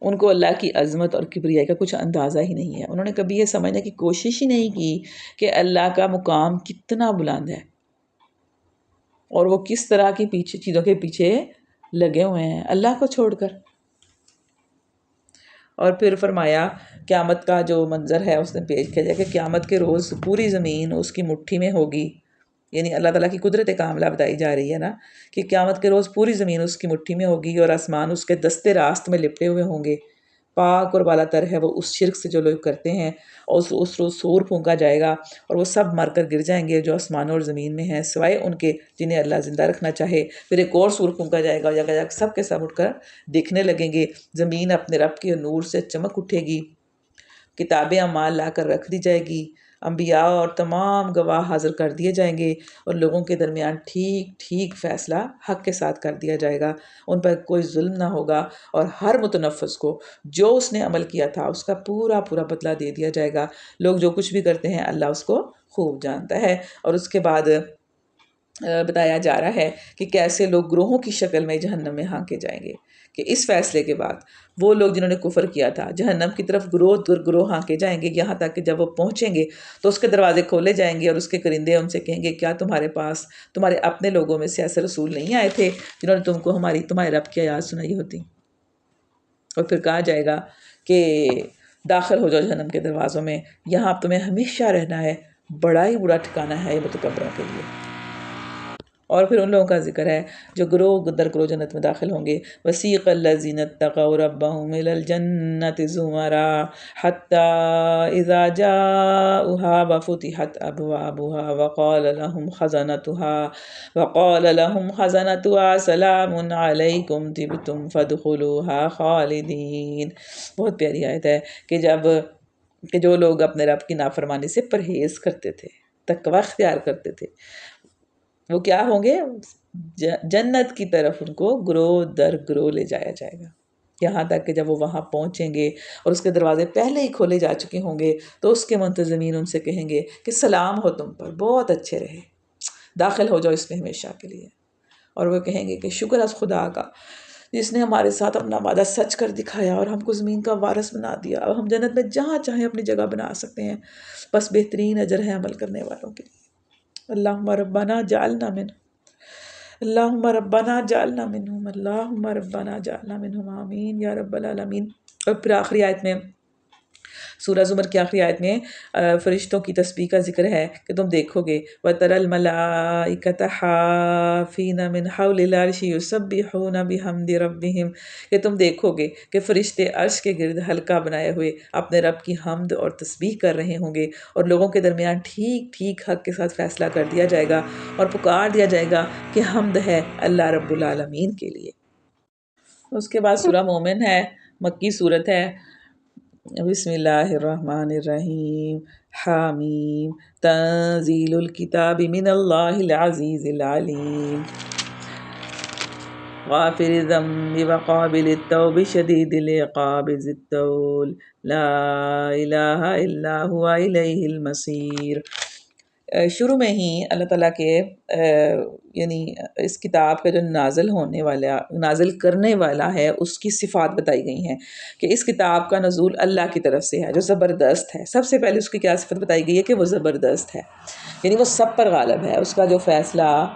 ان کو اللہ کی عظمت اور کبریائی کا کچھ اندازہ ہی نہیں ہے، انہوں نے کبھی یہ سمجھنے کی کوشش ہی نہیں کی کہ اللہ کا مقام کتنا بلند ہے اور وہ کس طرح کی چیزوں کے پیچھے لگے ہوئے ہیں اللہ کو چھوڑ کر۔ اور پھر فرمایا قیامت کا جو منظر ہے اس نے پیش کیا جائے کہ قیامت کے روز پوری زمین اس کی مٹھی میں ہوگی، یعنی اللہ تعالیٰ کی قدرت کاملہ بتائی جا رہی ہے نا، کہ قیامت کے روز پوری زمین اس کی مٹھی میں ہوگی اور آسمان اس کے دستے راست میں لپٹے ہوئے ہوں گے۔ پاک اور بالا تر ہے وہ اس شرک سے جو لوگ کرتے ہیں، اور اس روز سور پھونکا جائے گا اور وہ سب مر کر گر جائیں گے جو آسمانوں اور زمین میں ہیں، سوائے ان کے جنہیں اللہ زندہ رکھنا چاہے۔ پھر ایک اور سور پھونکا جائے گا، جگہ جگہ سب کے سب اٹھ کر دیکھنے لگیں گے، زمین اپنے رب کے نور سے چمک اٹھے گی، کتابیں اعمال لا کر رکھ دی جائے گی، انبیاء اور تمام گواہ حاضر کر دیے جائیں گے، اور لوگوں کے درمیان ٹھیک ٹھیک فیصلہ حق کے ساتھ کر دیا جائے گا، ان پر کوئی ظلم نہ ہوگا، اور ہر متنفس کو جو اس نے عمل کیا تھا اس کا پورا پورا بدلہ دے دیا جائے گا۔ لوگ جو کچھ بھی کرتے ہیں اللہ اس کو خوب جانتا ہے۔ اور اس کے بعد بتایا جا رہا ہے کہ کیسے لوگ گروہوں کی شکل میں جہنم میں ہانکے جائیں گے، کہ اس فیصلے کے بعد وہ لوگ جنہوں نے کفر کیا تھا جہنم کی طرف گروہ در گروہ ہانکے جائیں گے، یہاں تک کہ جب وہ پہنچیں گے تو اس کے دروازے کھولے جائیں گے اور اس کے کرندے ان سے کہیں گے کیا تمہارے پاس تمہارے اپنے لوگوں میں سے ایسے رسول نہیں آئے تھے جنہوں نے تم کو تمہارے رب کی آیات سنائی ہوتی؟ اور پھر کہا جائے گا کہ داخل ہو جاؤ جہنم کے دروازوں میں، یہاں تمہیں ہمیشہ رہنا ہے، بڑا ہی برا ٹھکانہ ہے یہ متکبروں کے لیے۔ اور پھر ان لوگوں کا ذکر ہے جو گروہ در گروہ جنت میں داخل ہوں گے۔ وسیق الذین اتقوا ربهم الی الجنۃ زمرا حتی اذا جاؤوها وفتحت ابوابها وقال لهم خزنتها سلام علیکم طبتم فادخلوها خالدین۔ بہت پیاری آیت ہے کہ جو لوگ اپنے رب کی نافرمانی سے پرہیز کرتے تھے، تقوی اختیار کرتے تھے، وہ کیا ہوں گے؟ جنت کی طرف ان کو گروہ در گروہ لے جایا جائے گا، یہاں تک کہ جب وہ وہاں پہنچیں گے اور اس کے دروازے پہلے ہی کھولے جا چکے ہوں گے تو اس کے منتظمین ان سے کہیں گے کہ سلام ہو تم پر، بہت اچھے رہے، داخل ہو جاؤ اس میں ہمیشہ کے لیے۔ اور وہ کہیں گے کہ شکر ہے خدا کا جس نے ہمارے ساتھ اپنا وعدہ سچ کر دکھایا اور ہم کو زمین کا وارث بنا دیا، اب ہم جنت میں جہاں چاہیں اپنی جگہ بنا سکتے ہیں، بس بہترین اجر ہے عمل کرنے والوں کے لیے۔ اللہم ربنا جعلنا منہم، اللہم ربنا جعلنا منہم، اللہم ربنا جعلنا منہم، آمین یا رب العالمین۔ اور پھر آخری آیت میں، سورہ زمر کی آخری آیت میں فرشتوں کی تسبیح کا ذکر ہے کہ تم دیکھو گے وَتَرَى الْمَلَائِكَةَ حَافِينَ مِنْ حَوْلِ الْعَرْشِ يُسَبِّحُونَ بِحَمْدِ رَبِّهِمْ، کہ تم دیکھو گے کہ فرشتے عرش کے گرد حلقہ بنائے ہوئے اپنے رب کی حمد اور تسبیح کر رہے ہوں گے، اور لوگوں کے درمیان ٹھیک ٹھیک حق کے ساتھ فیصلہ کر دیا جائے گا اور پکار دیا جائے گا کہ حمد ہے اللہ رب العالمین کے لیے۔ اس کے بعد سورہ مومن ہے، مکی صورت ہے۔ بسم اللہ الرحمن الرحیم، حامیم، تنزیل الکتاب من اللہ العزیز العلیم، غافر الذنب وقابل التوب شدید العقاب ذی الطول، لا الہ الا هو الیہ المصیر۔ شروع میں ہی اللہ تعالیٰ کے یعنی اس کتاب کا جو نازل کرنے والا ہے اس کی صفات بتائی گئی ہیں کہ اس کتاب کا نزول اللہ کی طرف سے ہے جو زبردست ہے۔ سب سے پہلے اس کی کیا صفت بتائی گئی ہے کہ وہ زبردست ہے، یعنی وہ سب پر غالب ہے، اس کا جو فیصلہ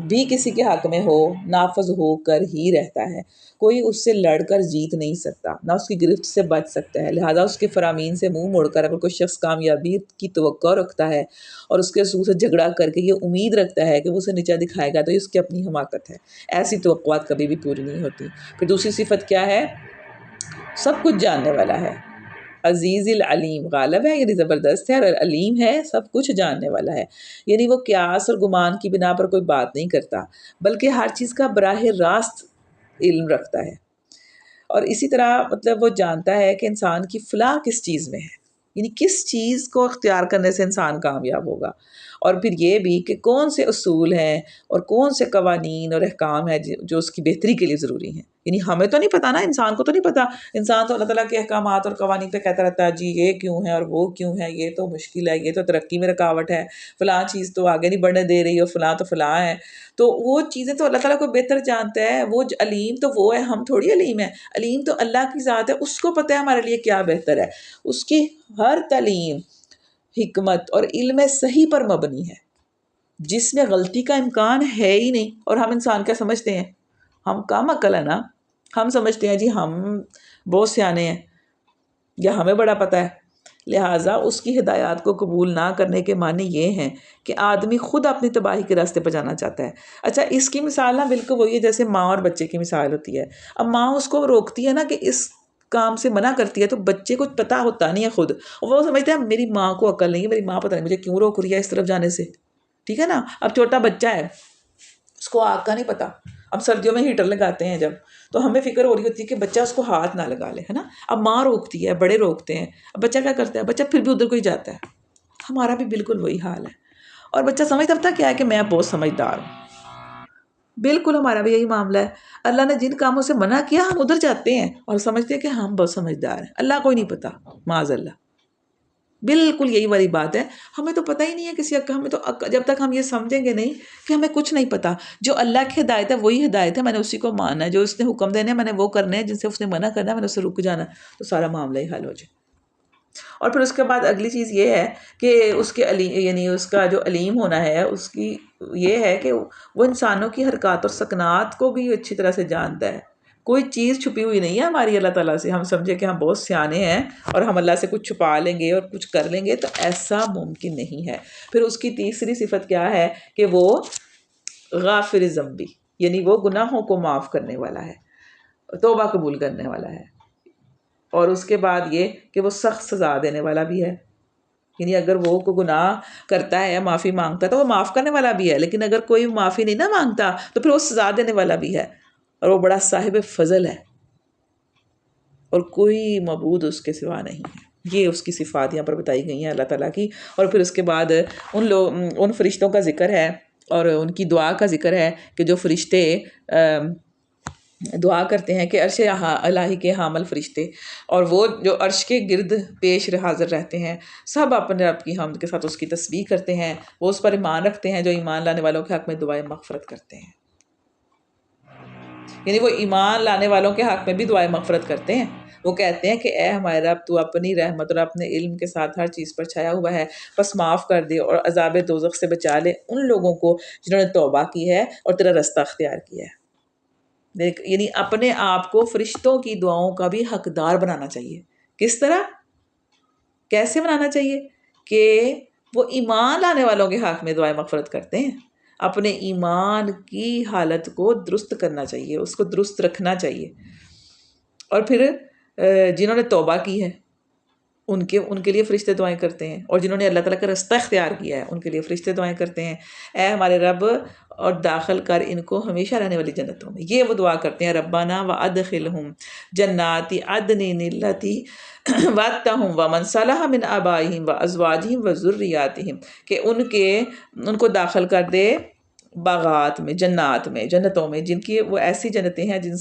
بھی کسی کے حق میں ہو نافذ ہو کر ہی رہتا ہے، کوئی اس سے لڑ کر جیت نہیں سکتا، نہ اس کی گرفت سے بچ سکتا ہے، لہذا اس کے فرامین سے منہ موڑ کر اگر کوئی شخص کامیابی کی توقع رکھتا ہے اور اس کے اصول سے جھگڑا کر کے یہ امید رکھتا ہے کہ وہ اسے نیچا دکھائے گا تو یہ اس کی اپنی حماقت ہے، ایسی توقعات کبھی بھی پوری نہیں ہوتی۔ پھر دوسری صفت کیا ہے؟ سب کچھ جاننے والا ہے، عزیز العلیم، غالب ہے یعنی زبردست ہے، اور علیم ہے سب کچھ جاننے والا ہے، یعنی وہ قیاس اور گمان کی بنا پر کوئی بات نہیں کرتا بلکہ ہر چیز کا براہ راست علم رکھتا ہے، اور اسی طرح مطلب وہ جانتا ہے کہ انسان کی فلاح کس چیز میں ہے، یعنی کس چیز کو اختیار کرنے سے انسان کامیاب ہوگا، اور پھر یہ بھی کہ کون سے اصول ہیں اور کون سے قوانین اور احکام ہیں جو اس کی بہتری کے لیے ضروری ہیں، یعنی ہمیں تو نہیں پتہ نا، انسان کو تو نہیں پتہ، انسان تو اللہ تعالیٰ کے احکامات اور قوانین پہ کہتا رہتا ہے جی یہ کیوں ہے اور وہ کیوں ہے، یہ تو مشکل ہے، یہ تو ترقی میں رکاوٹ ہے، فلاں چیز تو آگے نہیں بڑھنے دے رہی اور فلاں تو فلاں ہے، تو وہ چیزیں تو اللہ تعالیٰ کو بہتر جانتا ہے، وہ علیم تو وہ ہے، ہم تھوڑی علیم ہے، علیم تو اللہ کی ذات ہے، اس کو پتہ ہے ہمارے لیے کیا بہتر ہے، اس کی ہر تعلیم حکمت اور علم صحیح پر مبنی ہے جس میں غلطی کا امکان ہے ہی نہیں، اور ہم انسان کیا سمجھتے ہیں؟ ہم کم عقل ہے نا، ہم سمجھتے ہیں جی ہم بہت سیانے ہیں یا ہمیں بڑا پتہ ہے، لہٰذا اس کی ہدایات کو قبول نہ کرنے کے معنی یہ ہیں کہ آدمی خود اپنی تباہی کے راستے پہ جانا چاہتا ہے۔ اچھا اس کی مثال نا بالکل وہی ہے جیسے ماں اور بچے کی مثال ہوتی ہے، اب ماں اس کو روکتی ہے نا کہ اس کام سے منع کرتی ہے تو بچے کو پتہ ہوتا نہیں ہے خود، وہ سمجھتا ہے میری ماں کو عقل نہیں ہے، میری ماں پتہ نہیں مجھے کیوں روک رہی ہے اس طرف جانے سے، ٹھیک ہے نا۔ اب چھوٹا بچہ ہے اس کو آگ کا نہیں پتہ، اب سردیوں میں ہیٹر لگاتے ہیں جب تو ہمیں فکر ہو رہی ہوتی ہے کہ بچہ اس کو ہاتھ نہ لگا لے، ہے نا، اب ماں روکتی ہے، بڑے روکتے ہیں، اب بچہ کیا کرتا ہے؟ بچہ پھر بھی ادھر کو ہی جاتا ہے۔ ہمارا بھی بالکل وہی حال ہے، اور بچہ سمجھتا تھا کیا ہے کہ میں بہت سمجھدار ہوں، بالکل ہمارا بھی یہی معاملہ ہے، اللہ نے جن کاموں سے منع کیا ہم ادھر جاتے ہیں اور سمجھتے ہیں کہ ہم بہت سمجھدار ہیں، اللہ کو ہی نہیں پتہ، معاذ اللہ، بالکل یہی والی بات ہے. ہمیں تو پتہ ہی نہیں ہے کسی کا, ہمیں تو جب تک ہم یہ سمجھیں گے نہیں کہ ہمیں کچھ نہیں پتا. جو اللہ کی ہدایت ہے وہی ہدایت ہے, میں نے اسی کو ماننا ہے. جو اس نے حکم دینے ہیں میں نے وہ کرنے ہیں, جن سے اس نے منع کرنا ہے میں نے اس سے رک جانا, تو سارا معاملہ ہی حل ہو جائے. اور پھر اس کے بعد اگلی چیز یہ ہے کہ اس کے یعنی اس کا جو علیم ہونا ہے اس کی یہ ہے کہ وہ انسانوں کی حرکات اور سکنات کو بھی اچھی طرح سے جانتا ہے. کوئی چیز چھپی ہوئی نہیں ہے ہماری اللہ تعالیٰ سے. ہم سمجھے کہ ہم بہت سیانے ہیں اور ہم اللہ سے کچھ چھپا لیں گے اور کچھ کر لیں گے, تو ایسا ممکن نہیں ہے. پھر اس کی تیسری صفت کیا ہے کہ وہ غافر ذنبی, یعنی وہ گناہوں کو معاف کرنے والا ہے, توبہ قبول کرنے والا ہے. اور اس کے بعد یہ کہ وہ سخت سزا دینے والا بھی ہے. یعنی اگر وہ کوئی گناہ کرتا ہے, معافی مانگتا ہے, تو وہ معاف کرنے والا بھی ہے. لیکن اگر کوئی معافی نہیں نہ مانگتا تو پھر وہ سزا دینے والا بھی ہے. اور وہ بڑا صاحب فضل ہے اور کوئی معبود اس کے سوا نہیں ہے. یہ اس کی صفات یہاں پر بتائی گئی ہیں اللہ تعالیٰ کی. اور پھر اس کے بعد ان فرشتوں کا ذکر ہے اور ان کی دعا کا ذکر ہے کہ جو فرشتے دعا کرتے ہیں کہ عرش الہی کے حامل فرشتے, اور وہ جو عرش کے گرد پیش حاضر رہتے ہیں, سب اپنے رب کی حمد کے ساتھ اس کی تسبیح کرتے ہیں. وہ اس پر ایمان رکھتے ہیں جو ایمان لانے والوں کے حق میں دعائیں مغفرت کرتے ہیں. یعنی وہ ایمان لانے والوں کے حق میں بھی دعائیں مغفرت کرتے ہیں. وہ کہتے ہیں کہ اے ہمارے رب, تو اپنی رحمت اور اپنے علم کے ساتھ ہر چیز پر چھایا ہوا ہے, بس معاف کر دے اور عذاب دوزخ سے بچا لے ان لوگوں کو جنہوں نے توبہ کی ہے اور تیرا رستہ اختیار کیا ہے. یعنی اپنے آپ کو فرشتوں کی دعاؤں کا بھی حقدار بنانا چاہیے. کس طرح, کیسے بنانا چاہیے؟ کہ وہ ایمان لانے والوں کے حق میں دعائیں مغفرت کرتے ہیں. اپنے ایمان کی حالت کو درست کرنا چاہیے, اس کو درست رکھنا چاہیے. اور پھر جنہوں نے توبہ کی ہے ان کے لیے فرشتے دعائیں کرتے ہیں, اور جنہوں نے اللہ تعالیٰ کا رستہ اختیار کیا ہے ان کے لیے فرشتے دعائیں کرتے ہیں, اے ہمارے رب اور داخل کر ان کو ہمیشہ رہنے والی جنتوں میں. یہ وہ دعا کرتے ہیں, ربنا وادخلہم جنات عدن التی وعدتہم ومن صلح من آبائہم وازواجہم وذریاتہم, کہ ان کو داخل کر دے باغات میں, جنات میں, جنتوں میں, جن کی وہ ایسی جنتیں ہیں جن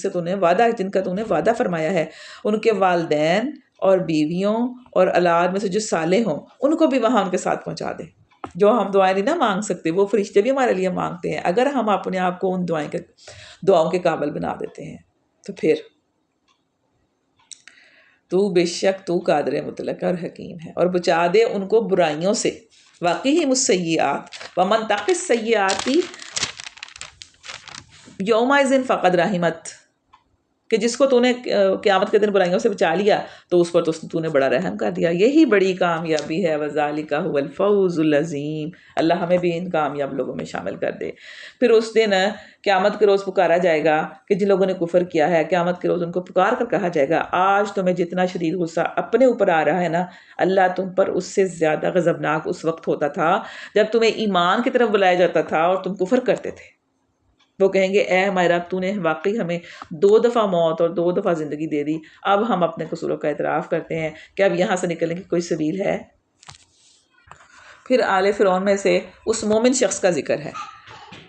کا تو نے وعدہ فرمایا ہے. ان کے والدین اور بیویوں اور اولاد میں سے جو صالح ہوں ان کو بھی وہاں ان کے ساتھ پہنچا دے. جو ہم دعائیں نہیں نہ مانگ سکتے وہ فرشتے بھی ہمارے لیے مانگتے ہیں, اگر ہم اپنے آپ کو ان دعاؤں کے قابل بنا دیتے ہیں. تو پھر تو بے شک تو قادر مطلق اور حکیم ہے, اور بچا دے ان کو برائیوں سے. واقعی السیئات ومن تق السیئات یومئذ فقد رحمت, کہ جس کو تو نے قیامت کے دن برائیوں سے بچا لیا تو اس پر تو نے بڑا رحم کر دیا. یہی بڑی کامیابی ہے. وذالک هو الفوز العظیم. اللہ ہمیں بھی ان کامیاب لوگوں میں شامل کر دے. پھر اس دن قیامت کے روز پکارا جائے گا کہ جن لوگوں نے کفر کیا ہے, قیامت کے روز ان کو پکار کر کہا جائے گا, آج تمہیں جتنا شدید غصہ اپنے اوپر آ رہا ہے نا, اللہ تم پر اس سے زیادہ غضبناک اس وقت ہوتا تھا جب تمہیں ایمان کی طرف بلایا جاتا تھا اور تم کفر کرتے تھے. وہ کہیں گے اے ہمارے رب, تو نے واقعی ہمیں 2 دفعہ موت اور 2 دفعہ زندگی دے دی, اب ہم اپنے قصوروں کا اعتراف کرتے ہیں کہ اب یہاں سے نکلنے کی کوئی سبیل ہے. پھر آل فرعون میں سے اس مومن شخص کا ذکر ہے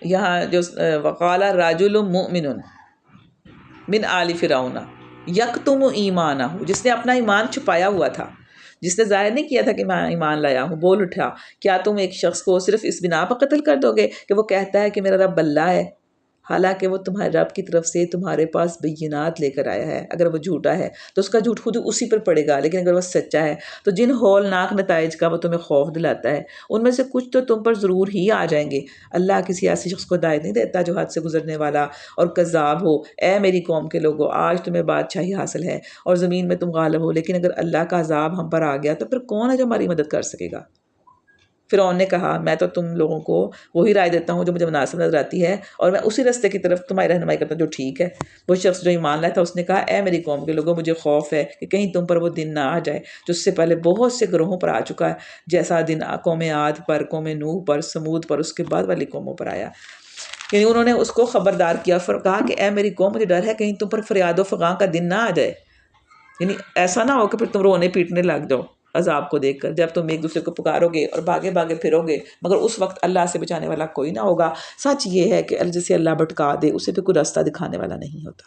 یہاں, جو وقال رجل مؤمن من آل فرعون یکتم ایمانہ, جس نے اپنا ایمان چھپایا ہوا تھا, جس نے ظاہر نہیں کیا تھا کہ میں ایمان لایا ہوں. بول اٹھا, کیا تم ایک شخص کو صرف اس بنا پر قتل کر دو گے کہ وہ کہتا ہے کہ میرا رب اللہ ہے, حالانکہ وہ تمہارے رب کی طرف سے تمہارے پاس بینات لے کر آیا ہے. اگر وہ جھوٹا ہے تو اس کا جھوٹ خود اسی پر پڑے گا, لیکن اگر وہ سچا ہے تو جن ہولناک نتائج کا وہ تمہیں خوف دلاتا ہے ان میں سے کچھ تو تم پر ضرور ہی آ جائیں گے. اللہ کسی ایسی شخص کو ہدایت نہیں دیتا جو حد سے گزرنے والا اور کذاب ہو. اے میری قوم کے لوگوں, آج تمہیں بادشاہی حاصل ہے اور زمین میں تم غالب ہو, لیکن اگر اللہ کا عذاب ہم پر آ گیا تو پھر کون ہے جو ہماری مدد کر سکے گا؟ فرعون نے کہا, میں تو تم لوگوں کو وہی رائے دیتا ہوں جو مجھے مناسب نظر آتی ہے, اور میں اسی راستے کی طرف تمہاری رہنمائی کرتا ہوں جو ٹھیک ہے. وہ شخص جو ایمان لایا تھا اس نے کہا, اے میری قوم کے لوگوں, مجھے خوف ہے کہ کہیں تم پر وہ دن نہ آ جائے جو اس سے پہلے بہت سے گروہوں پر آ چکا ہے, جیسا دن قوم عاد پر, قوم نوح پر, سمود پر, اس کے بعد والی قوموں پر آیا. یعنی انہوں نے اس کو خبردار کیا, کہا کہ اے میری قوم, مجھے ڈر ہے کہیں تم پر فریاد و فغاں کا دن نہ آ جائے. یعنی ایسا نہ ہو کہ پھر تم رونے پیٹنے لگ جاؤ عذاب کو دیکھ کر, جب تم ایک دوسرے کو پکارو گے اور بھاگے بھاگے پھرو گے, مگر اس وقت اللہ سے بچانے والا کوئی نہ ہوگا. سچ یہ ہے کہ جسے اللہ بھٹکا دے اسے پہ کوئی راستہ دکھانے والا نہیں ہوتا.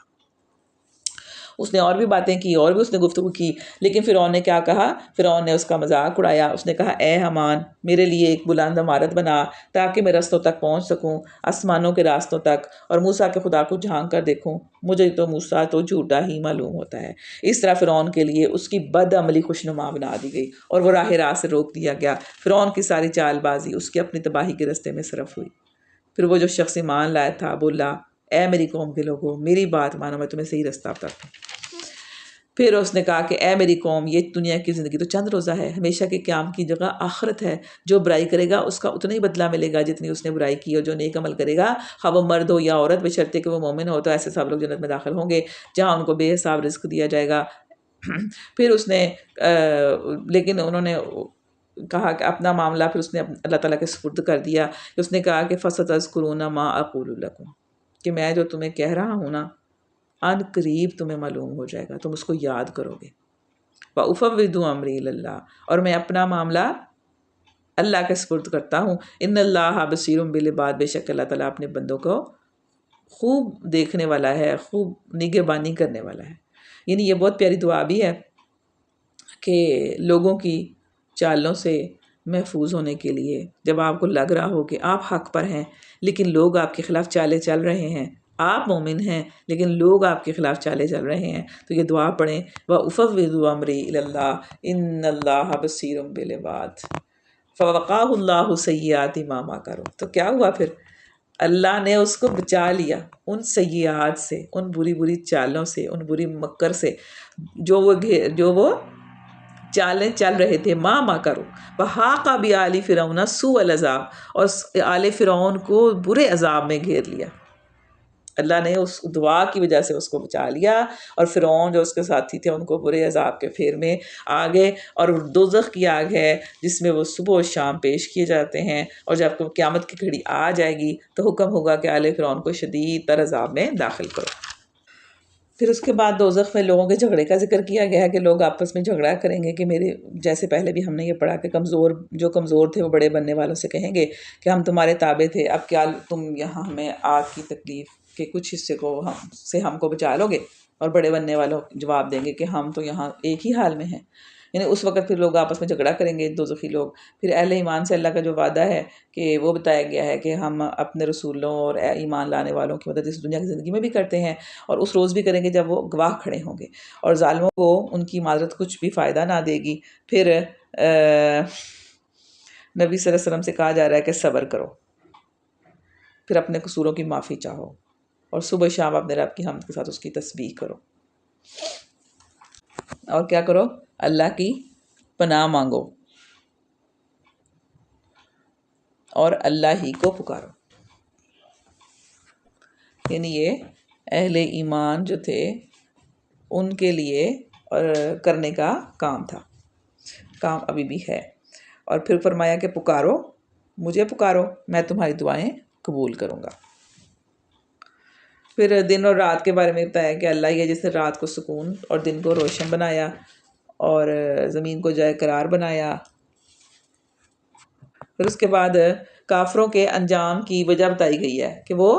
اس نے اور بھی باتیں کی اور بھی اس نے گفتگو کی، لیکن فرعون نے کیا کہا؟ فرعون نے اس کا مذاق اڑایا. اس نے کہا اے حامان میرے لیے ایک بلند عمارت بنا تاکہ میں رستوں تک پہنچ سکوں، آسمانوں کے راستوں تک، اور موسیٰ کے خدا کو جھانک کر دیکھوں. مجھے تو موسیٰ تو جھوٹا ہی معلوم ہوتا ہے. اس طرح فرعون کے لیے اس کی بد عملی خوشنما بنا دی گئی اور وہ راہ راست سے روک دیا گیا. فرعون کی ساری چال بازی اس کی اپنی تباہی کے رستے میں صرف ہوئی. پھر وہ جو شخص ایمان لایا تھا بولا اے میری قوم کے لوگوں میری بات مانو، میں تمہیں صحیح رستہ بتاتا ہوں. پھر اس نے کہا کہ اے میری قوم یہ دنیا کی زندگی تو چند روزہ ہے، ہمیشہ کے قیام کی جگہ آخرت ہے. جو برائی کرے گا اس کا اتنا ہی بدلہ ملے گا جتنی اس نے برائی کی، اور جو نیک عمل کرے گا خواہ وہ مرد ہو یا عورت بشرطے کہ وہ مومن ہو تو ایسے سب لوگ جنت میں داخل ہوں گے جہاں ان کو بے حساب رزق دیا جائے گا. پھر اس نے لیکن انہوں نے کہا کہ اپنا معاملہ پھر اس نے اللہ تعالیٰ کے سپرد کر دیا. کہ اس نے کہا کہ فَسَتَذْكُرُونَ مَا أَقُولُ لَكُمْ، کہ میں جو تمہیں کہہ رہا ہوں نا ان قریب تمہیں معلوم ہو جائے گا، تم اس کو یاد کرو گے. وَأُفَوِّضُ أَمْرِي إِلَى اللَّهِ، اور میں اپنا معاملہ اللہ کے سپرد کرتا ہوں. ان اللہ بصیر بالعباد، بے شک اللہ تعالیٰ اپنے بندوں کو خوب دیکھنے والا ہے، خوب نگہبانی کرنے والا ہے. یعنی یہ بہت پیاری دعا بھی ہے کہ لوگوں کی چالوں سے محفوظ ہونے کے لیے جب آپ کو لگ رہا ہو کہ آپ حق پر ہیں لیکن لوگ آپ کے خلاف چالیں چل رہے ہیں، آپ مومن ہیں لیکن لوگ آپ کے خلاف چالیں چل رہے ہیں، تو یہ دعا پڑھیں وَأُفَوِّضُ أَمْرِي إِلَى اللَّهِ إِنَّ اللَّهَ بَصِيرٌ بِالْعِبَادِ فَوَقَاهُ اللَّهُ سَيِّئَاتِ مَا مَكَرُوا. تو کیا ہوا پھر؟ اللہ نے اس کو بچا لیا ان سیئات سے، ان بری بری چالوں سے، ان بری مکر سے جو وہ چالیں چل رہے تھے. ماں کرو وحاق بآل فرعون سوء العذاب، اور آل فرعون کو برے عذاب میں گھیر لیا. اللہ نے اس دعا کی وجہ سے اس کو بچا لیا، اور فرعون جو اس کے ساتھی تھے ان کو برے عذاب کے پھیر میں آگے. اور دوزخ کی آگ ہے جس میں وہ صبح و شام پیش کیے جاتے ہیں، اور جب قیامت کی گھڑی آ جائے گی تو حکم ہوگا کہ آل فرعون کو شدید تر عذاب میں داخل کرو. پھر اس کے بعد دوزخ میں لوگوں کے جھگڑے کا ذکر کیا گیا ہے کہ لوگ آپس میں جھگڑا کریں گے کہ میرے جیسے پہلے بھی ہم نے یہ پڑھا کہ جو کمزور تھے وہ بڑے بننے والوں سے کہیں گے کہ ہم تمہارے تابع تھے، اب کیا تم یہاں ہمیں آگ کی تکلیف کے کچھ حصے کو ہم کو بچا لو گے؟ اور بڑے بننے والوں جواب دیں گے کہ ہم تو یہاں ایک ہی حال میں ہیں. یعنی اس وقت پھر لوگ آپس میں جھگڑا کریں گے دوزخی لوگ. پھر اہل ایمان سے اللہ کا جو وعدہ ہے کہ وہ بتایا گیا ہے کہ ہم اپنے رسولوں اور ایمان لانے والوں کی مدد اس دنیا کی زندگی میں بھی کرتے ہیں، اور اس روز بھی کریں گے جب وہ گواہ کھڑے ہوں گے، اور ظالموں کو ان کی معذرت کچھ بھی فائدہ نہ دے گی. پھر نبی صلی اللہ علیہ وسلم سے کہا جا رہا ہے کہ صبر کرو، پھر اپنے قصوروں کی معافی چاہو، اور صبح شام اپنے رب کی حمد کے ساتھ اس کی تسبیح کرو، اور کیا کرو؟ اللہ کی پناہ مانگو اور اللہ ہی کو پکارو. یعنی یہ اہل ایمان جو تھے ان کے لیے کرنے کا کام تھا، کام ابھی بھی ہے. اور پھر فرمایا کہ پکارو، مجھے پکارو، میں تمہاری دعائیں قبول کروں گا. پھر دن اور رات کے بارے میں بتایا کہ اللہ ہی ہے جس نے رات کو سکون اور دن کو روشن بنایا اور زمین کو جائے قرار بنایا. پھر اس کے بعد کافروں کے انجام کی وجہ بتائی گئی ہے کہ وہ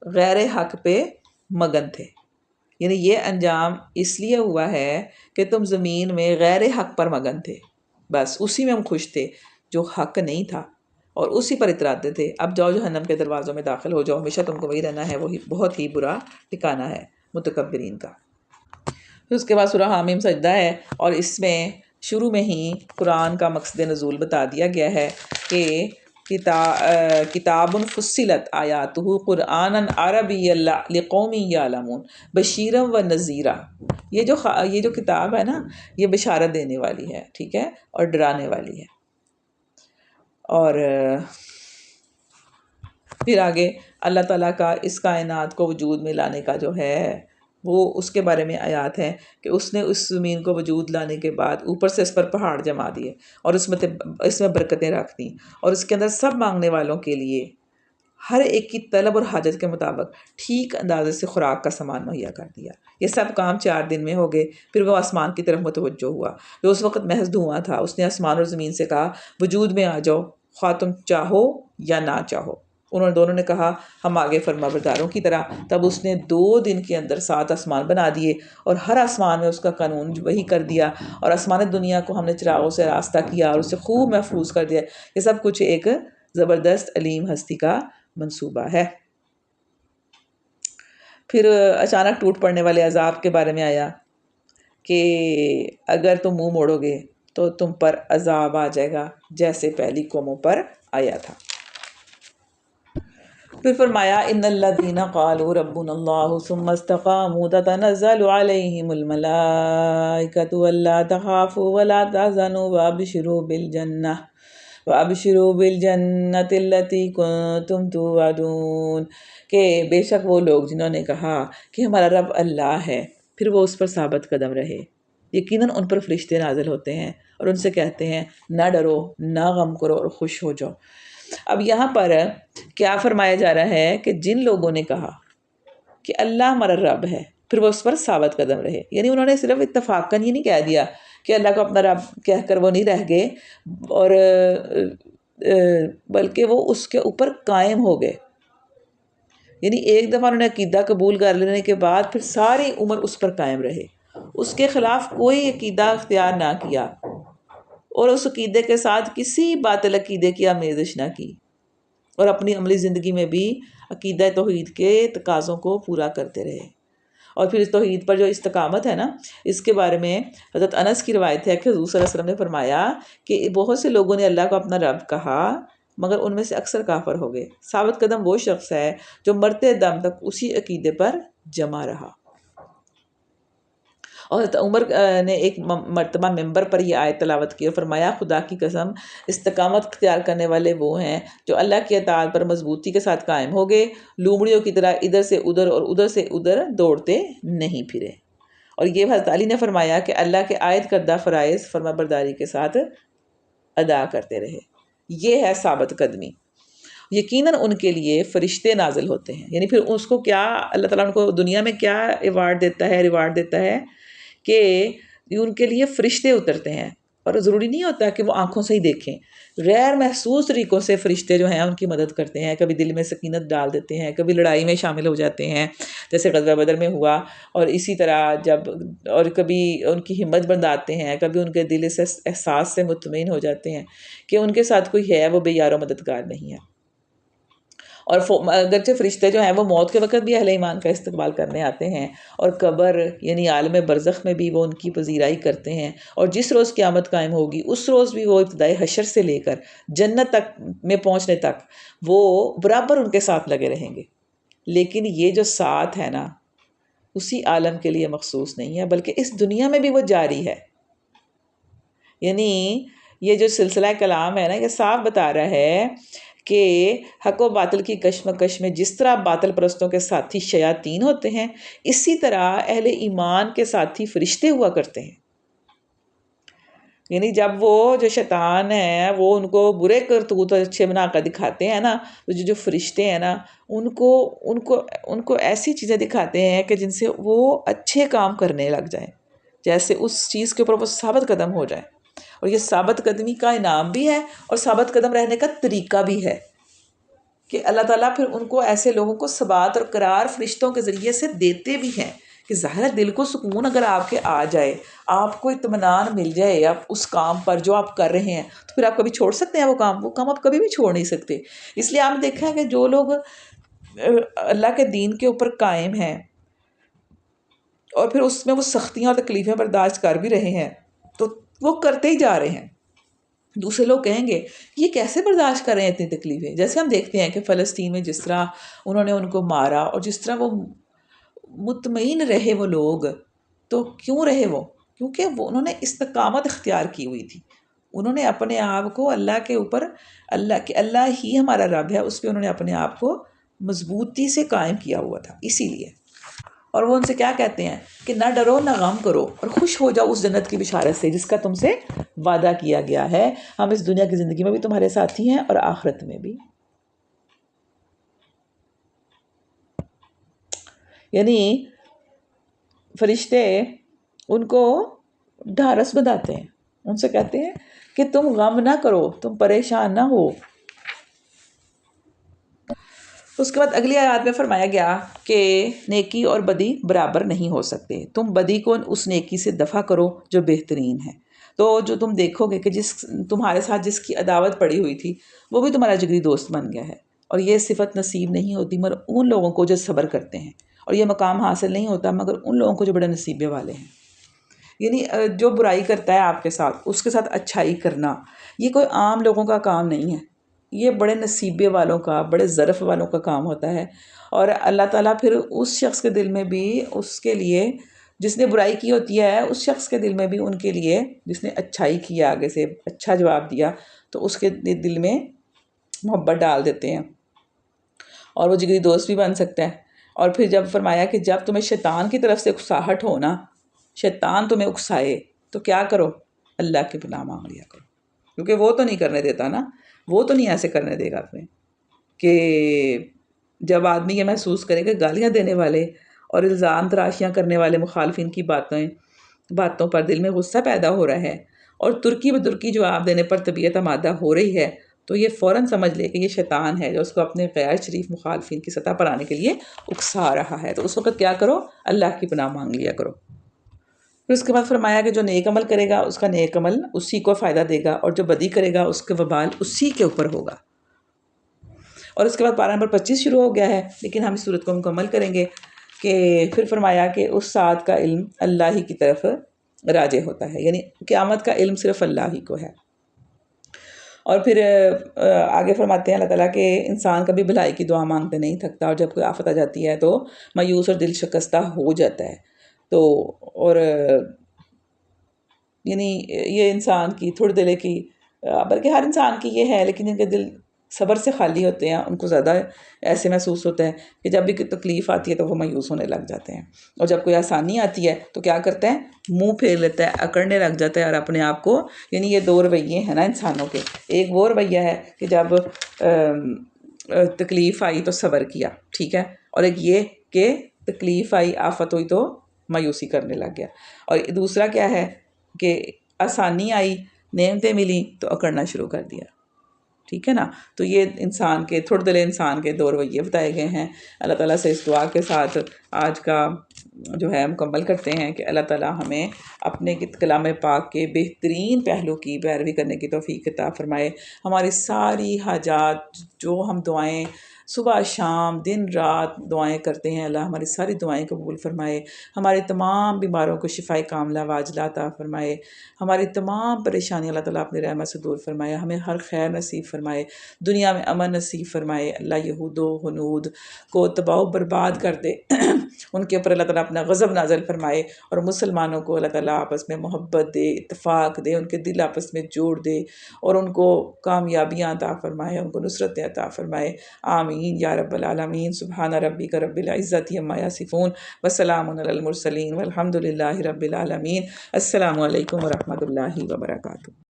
غیر حق پہ مگن تھے. یعنی یہ انجام اس لیے ہوا ہے کہ تم زمین میں غیر حق پر مگن تھے، بس اسی میں ہم خوش تھے جو حق نہیں تھا، اور اسی پر اتراتے تھے. اب جاؤ جہنم کے دروازوں میں داخل ہو جاؤ، ہمیشہ تم کو وہی رہنا ہے، وہی بہت ہی برا ٹھکانہ ہے متکبرین کا. پھر اس کے بعد سورہ حامیم سجدہ ہے، اور اس میں شروع میں ہی قرآن کا مقصد نزول بتا دیا گیا ہے کہ کتاب فصلت آیاتہ قرآنا عربیا لقوم یعلمون بشیرا و نذیرا. یہ جو کتاب ہے نا یہ بشارت دینے والی ہے، ٹھیک ہے، اور ڈرانے والی ہے. اور پھر آگے اللہ تعالیٰ کا اس کائنات کو وجود میں لانے کا جو ہے وہ اس کے بارے میں آیات ہیں کہ اس نے اس زمین کو وجود لانے کے بعد اوپر سے اس پر پہاڑ جما دیے، اور اس میں برکتیں رکھ دیں، اور اس کے اندر سب مانگنے والوں کے لیے ہر ایک کی طلب اور حاجت کے مطابق ٹھیک اندازے سے خوراک کا سامان مہیا کر دیا. یہ سب کام 4 دن میں ہو گئے. پھر وہ آسمان کی طرف متوجہ ہوا جو اس وقت محض دھواں تھا. اس نے آسمان اور زمین سے کہا وجود میں آ جاؤ، خواہ تم چاہو یا نہ چاہو. دونوں نے کہا ہم آگے فرما برداروں کی طرح. تب اس نے 2 دن کے اندر 7 آسمان بنا دیے اور ہر آسمان میں اس کا قانون وہی کر دیا, اور آسمان دنیا کو ہم نے چراغوں سے راستہ کیا اور اسے خوب محفوظ کر دیا. یہ سب کچھ ایک زبردست علیم ہستی کا منصوبہ ہے. پھر اچانک ٹوٹ پڑنے والے عذاب کے بارے میں آیا کہ اگر تم منہ موڑو گے تو تم پر عذاب آ جائے گا جیسے پہلی قوموں پر آیا تھا. پھر فرمایا ان الذین قالوا ربنا اللہ ثم استقاموا تتنزل علیہم الملائکۃ الا تخافوا ولا تحزنوا وابشروا بالجنۃ التی کنتم توعدون. کہ بے شک وہ لوگ جنہوں نے کہا کہ ہمارا رب اللہ ہے پھر وہ اس پر ثابت قدم رہے, یقیناً ان پر فرشتے نازل ہوتے ہیں اور ان سے کہتے ہیں نہ ڈرو نہ غم کرو اور خوش ہو جاؤ. اب یہاں پر کیا فرمایا جا رہا ہے کہ جن لوگوں نے کہا کہ اللہ ہمارا رب ہے پھر وہ اس پر ثابت قدم رہے, یعنی انہوں نے صرف اتفاقاً یہ نہیں کہہ دیا کہ اللہ کو اپنا رب کہہ کر وہ نہیں رہ گئے, اور بلکہ وہ اس کے اوپر قائم ہو گئے. یعنی ایک دفعہ انہوں نے عقیدہ قبول کر لینے کے بعد پھر ساری عمر اس پر قائم رہے, اس کے خلاف کوئی عقیدہ اختیار نہ کیا اور اس عقیدے کے ساتھ کسی باطل عقیدے کی آمیزش نہ کی, اور اپنی عملی زندگی میں بھی عقیدہ توحید کے تقاضوں کو پورا کرتے رہے. اور پھر اس توحید پر جو استقامت ہے نا, اس کے بارے میں حضرت انس کی روایت ہے کہ حضور صلی اللہ علیہ وسلم نے فرمایا کہ بہت سے لوگوں نے اللہ کو اپنا رب کہا مگر ان میں سے اکثر کافر ہو گئے. ثابت قدم وہ شخص ہے جو مرتے دم تک اسی عقیدے پر جمع رہا. اور حضرت عمر نے ایک مرتبہ ممبر پر یہ آیت تلاوت کی اور فرمایا خدا کی قسم استقامت اختیار کرنے والے وہ ہیں جو اللہ کی اطاعت پر مضبوطی کے ساتھ قائم ہو گئے, لومڑیوں کی طرح ادھر سے ادھر اور ادھر سے ادھر دوڑتے نہیں پھرے. اور یہ حضرت علی نے فرمایا کہ اللہ کے عائد کردہ فرائض فرما برداری کے ساتھ ادا کرتے رہے. یہ ہے ثابت قدمی. یقیناً ان کے لیے فرشتے نازل ہوتے ہیں, یعنی پھر اس کو کیا اللہ تعالیٰ ان کو دنیا میں کیا ایوارڈ دیتا ہے, ریوارڈ دیتا ہے کہ ان کے لیے فرشتے اترتے ہیں. اور ضروری نہیں ہوتا کہ وہ آنکھوں سے ہی دیکھیں, غیر محسوس طریقوں سے فرشتے جو ہیں ان کی مدد کرتے ہیں. کبھی دل میں سکینت ڈال دیتے ہیں, کبھی لڑائی میں شامل ہو جاتے ہیں جیسے غزوہ بدر میں ہوا, اور اسی طرح اور کبھی ان کی ہمت بندھاتے ہیں, کبھی ان کے دل سے احساس سے مطمئن ہو جاتے ہیں کہ ان کے ساتھ کوئی ہے, وہ بے یار و مددگار نہیں ہے. اور اگرچہ فرشتے جو ہیں وہ موت کے وقت بھی اہل ایمان کا استقبال کرنے آتے ہیں, اور قبر یعنی عالم برزخ میں بھی وہ ان کی پذیرائی کرتے ہیں, اور جس روز قیامت قائم ہوگی اس روز بھی وہ ابتدائی حشر سے لے کر جنت تک میں پہنچنے تک وہ برابر ان کے ساتھ لگے رہیں گے. لیکن یہ جو ساتھ ہے نا اسی عالم کے لیے مخصوص نہیں ہے بلکہ اس دنیا میں بھی وہ جاری ہے. یعنی یہ جو سلسلہ کلام ہے نا یہ صاف بتا رہا ہے کہ حق و باطل کی کشمکش میں جس طرح باطل پرستوں کے ساتھی شیاطین ہوتے ہیں اسی طرح اہل ایمان کے ساتھی فرشتے ہوا کرتے ہیں. یعنی جب وہ جو شیطان ہیں وہ ان کو برے کرتوت اچھے بنا کر دکھاتے ہیں نا, تو جو فرشتے ہیں نا ان کو ایسی چیزیں دکھاتے ہیں کہ جن سے وہ اچھے کام کرنے لگ جائیں, جیسے اس چیز کے اوپر وہ ثابت قدم ہو جائیں. اور یہ ثابت قدمی کا انعام بھی ہے اور ثابت قدم رہنے کا طریقہ بھی ہے کہ اللہ تعالیٰ پھر ان کو ایسے لوگوں کو ثبات اور قرار فرشتوں کے ذریعے سے دیتے بھی ہیں کہ ظاہر دل کو سکون اگر آپ کے آ جائے, آپ کو اطمینان مل جائے آپ اس کام پر جو آپ کر رہے ہیں, تو پھر آپ کبھی چھوڑ سکتے ہیں وہ کام آپ کبھی بھی چھوڑ نہیں سکتے. اس لیے آپ نے دیکھا ہے کہ جو لوگ اللہ کے دین کے اوپر قائم ہیں اور پھر اس میں وہ سختیاں اور تکلیفیں برداشت کر بھی رہے ہیں تو وہ کرتے ہی جا رہے ہیں. دوسرے لوگ کہیں گے یہ کیسے برداشت کر رہے ہیں اتنی تکلیفیں, جیسے ہم دیکھتے ہیں کہ فلسطین میں جس طرح انہوں نے ان کو مارا اور جس طرح وہ مطمئن رہے وہ لوگ, تو کیوں رہے وہ؟ کیونکہ انہوں نے استقامت اختیار کی ہوئی تھی. انہوں نے اپنے آپ کو اللہ کے اوپر اللہ ہی ہمارا رب ہے اس پہ انہوں نے اپنے آپ کو مضبوطی سے قائم کیا ہوا تھا. اسی لیے اور وہ ان سے کیا کہتے ہیں کہ نہ ڈرو نہ غم کرو اور خوش ہو جاؤ اس جنت کی بشارت سے جس کا تم سے وعدہ کیا گیا ہے. ہم اس دنیا کی زندگی میں بھی تمہارے ساتھی ہیں اور آخرت میں بھی. یعنی فرشتے ان کو ڈھارس بندھاتے ہیں, ان سے کہتے ہیں کہ تم غم نہ کرو, تم پریشان نہ ہو. اس کے بعد اگلی آیات میں فرمایا گیا کہ نیکی اور بدی برابر نہیں ہو سکتے، تم بدی کو اس نیکی سے دفع کرو جو بہترین ہے۔ تو جو تم دیکھو گے کہ تمہارے ساتھ جس کی عداوت پڑی ہوئی تھی وہ بھی تمہارا جگری دوست بن گیا ہے، اور یہ صفت نصیب نہیں ہوتی مگر ان لوگوں کو جو صبر کرتے ہیں، اور یہ مقام حاصل نہیں ہوتا مگر ان لوگوں کو جو بڑے نصیبے والے ہیں۔ یعنی جو برائی کرتا ہے آپ کے ساتھ، اس کے ساتھ اچھائی کرنا، یہ کوئی عام لوگوں کا کام نہیں ہے، یہ بڑے نصیبے والوں کا، بڑے ظرف والوں کا کام ہوتا ہے۔ اور اللہ تعالیٰ پھر اس شخص کے دل میں بھی اس کے لیے، جس نے برائی کی ہوتی ہے، اس شخص کے دل میں بھی ان کے لیے، جس نے اچھائی کی آگے سے اچھا جواب دیا، تو اس کے دل میں محبت ڈال دیتے ہیں، اور وہ جگری دوست بھی بن سکتا ہے۔ اور پھر جب فرمایا کہ جب تمہیں شیطان کی طرف سے اکساہٹ ہو نا، شیطان تمہیں اکسائے، تو کیا کرو؟ اللہ کی پناہ مانگ لیا کرو، کیونکہ وہ تو نہیں کرنے دیتا نا، وہ تو نہیں ایسے کرنے دے گا تمہیں کہ جب آدمی یہ محسوس کرے کہ گالیاں دینے والے اور الزام تراشیاں کرنے والے مخالفین کی باتوں پر دل میں غصہ پیدا ہو رہا ہے، اور ترکی بدرکی جواب دینے پر طبیعت آمادہ ہو رہی ہے، تو یہ فوراً سمجھ لے کہ یہ شیطان ہے جو اس کو اپنے غیر شریف مخالفین کی سطح پر آنے کے لیے اکسا رہا ہے۔ تو اس وقت کیا کرو؟ اللہ کی پناہ مانگ لیا کرو۔ پھر اس کے بعد فرمایا کہ جو نیک عمل کرے گا اس کا نیک عمل اسی کو فائدہ دے گا، اور جو بدی کرے گا اس کے وبال اسی کے اوپر ہوگا۔ اور اس کے بعد پارہ نمبر 25 شروع ہو گیا ہے، لیکن ہم اس صورت کو مکمل کریں گے کہ پھر فرمایا کہ اس ساتھ کا علم اللہ ہی کی طرف راجع ہوتا ہے، یعنی قیامت کا علم صرف اللہ ہی کو ہے۔ اور پھر آگے فرماتے ہیں اللہ تعالیٰ کہ انسان کبھی بھلائی کی دعا مانگتے نہیں تھکتا، اور جب کوئی آفت آ جاتی ہے تو مایوس اور دل شکستہ ہو جاتا ہے۔ تو اور یعنی یہ انسان کی تھوڑے دلے کی، بلکہ ہر انسان کی یہ ہے، لیکن ان کے دل صبر سے خالی ہوتے ہیں، ان کو زیادہ ایسے محسوس ہوتا ہے کہ جب بھی کوئی تکلیف آتی ہے تو وہ مایوس ہونے لگ جاتے ہیں، اور جب کوئی آسانی آتی ہے تو کیا کرتا ہے؟ منہ پھیر لیتا ہے، اکڑنے لگ جاتا ہے، اور اپنے آپ کو، یعنی یہ دو رویے ہیں نا انسانوں کے، ایک وہ رویہ ہے کہ جب تکلیف آئی تو صبر کیا، ٹھیک ہے، اور ایک یہ کہ تکلیف آئی، آفت ہوئی تو مایوسی کرنے لگ گیا، اور دوسرا کیا ہے کہ آسانی آئی، نعمتیں ملی تو اکڑنا شروع کر دیا، ٹھیک ہے نا۔ تو یہ انسان کے، تھوڑے دلے انسان کے دو رویے بتائے گئے ہیں۔ اللہ تعالیٰ سے اس دعا کے ساتھ آج کا جو ہے مکمل کرتے ہیں کہ اللہ تعالیٰ ہمیں اپنے کلام پاک کے بہترین پہلو کی پیروی کرنے کی توفیق عطا فرمائے، ہماری ساری حاجات، جو ہم دعائیں صبح شام دن رات دعائیں کرتے ہیں، اللہ ہماری ساری دعائیں قبول فرمائے، ہمارے تمام بیماروں کو شفائے کاملہ واجلہ عطا فرمائے، ہماری تمام پریشانی اللہ تعالیٰ اپنے رحمت سے دور فرمائے، ہمیں ہر خیر نصیب فرمائے، دنیا میں امن نصیب فرمائے، اللہ یہود و ہنود کو تباہ و برباد کر دے ان کے اوپر اللہ تعالیٰ اپنا غضب نازل فرمائے، اور مسلمانوں کو اللہ تعالیٰ آپس میں محبت دے، اتفاق دے، ان کے دل آپس میں جوڑ دے، اور ان کو کامیابیاں عطا فرمائے، ان کو نصرتیں عطا فرمائے، آمین یا رب العالمین۔ سبحان ربک رب العزت عما یصفون وسلام علی المرسلین والحمد للہ رب العالمین۔ السلام علیکم ورحمۃ اللہ وبرکاتہ۔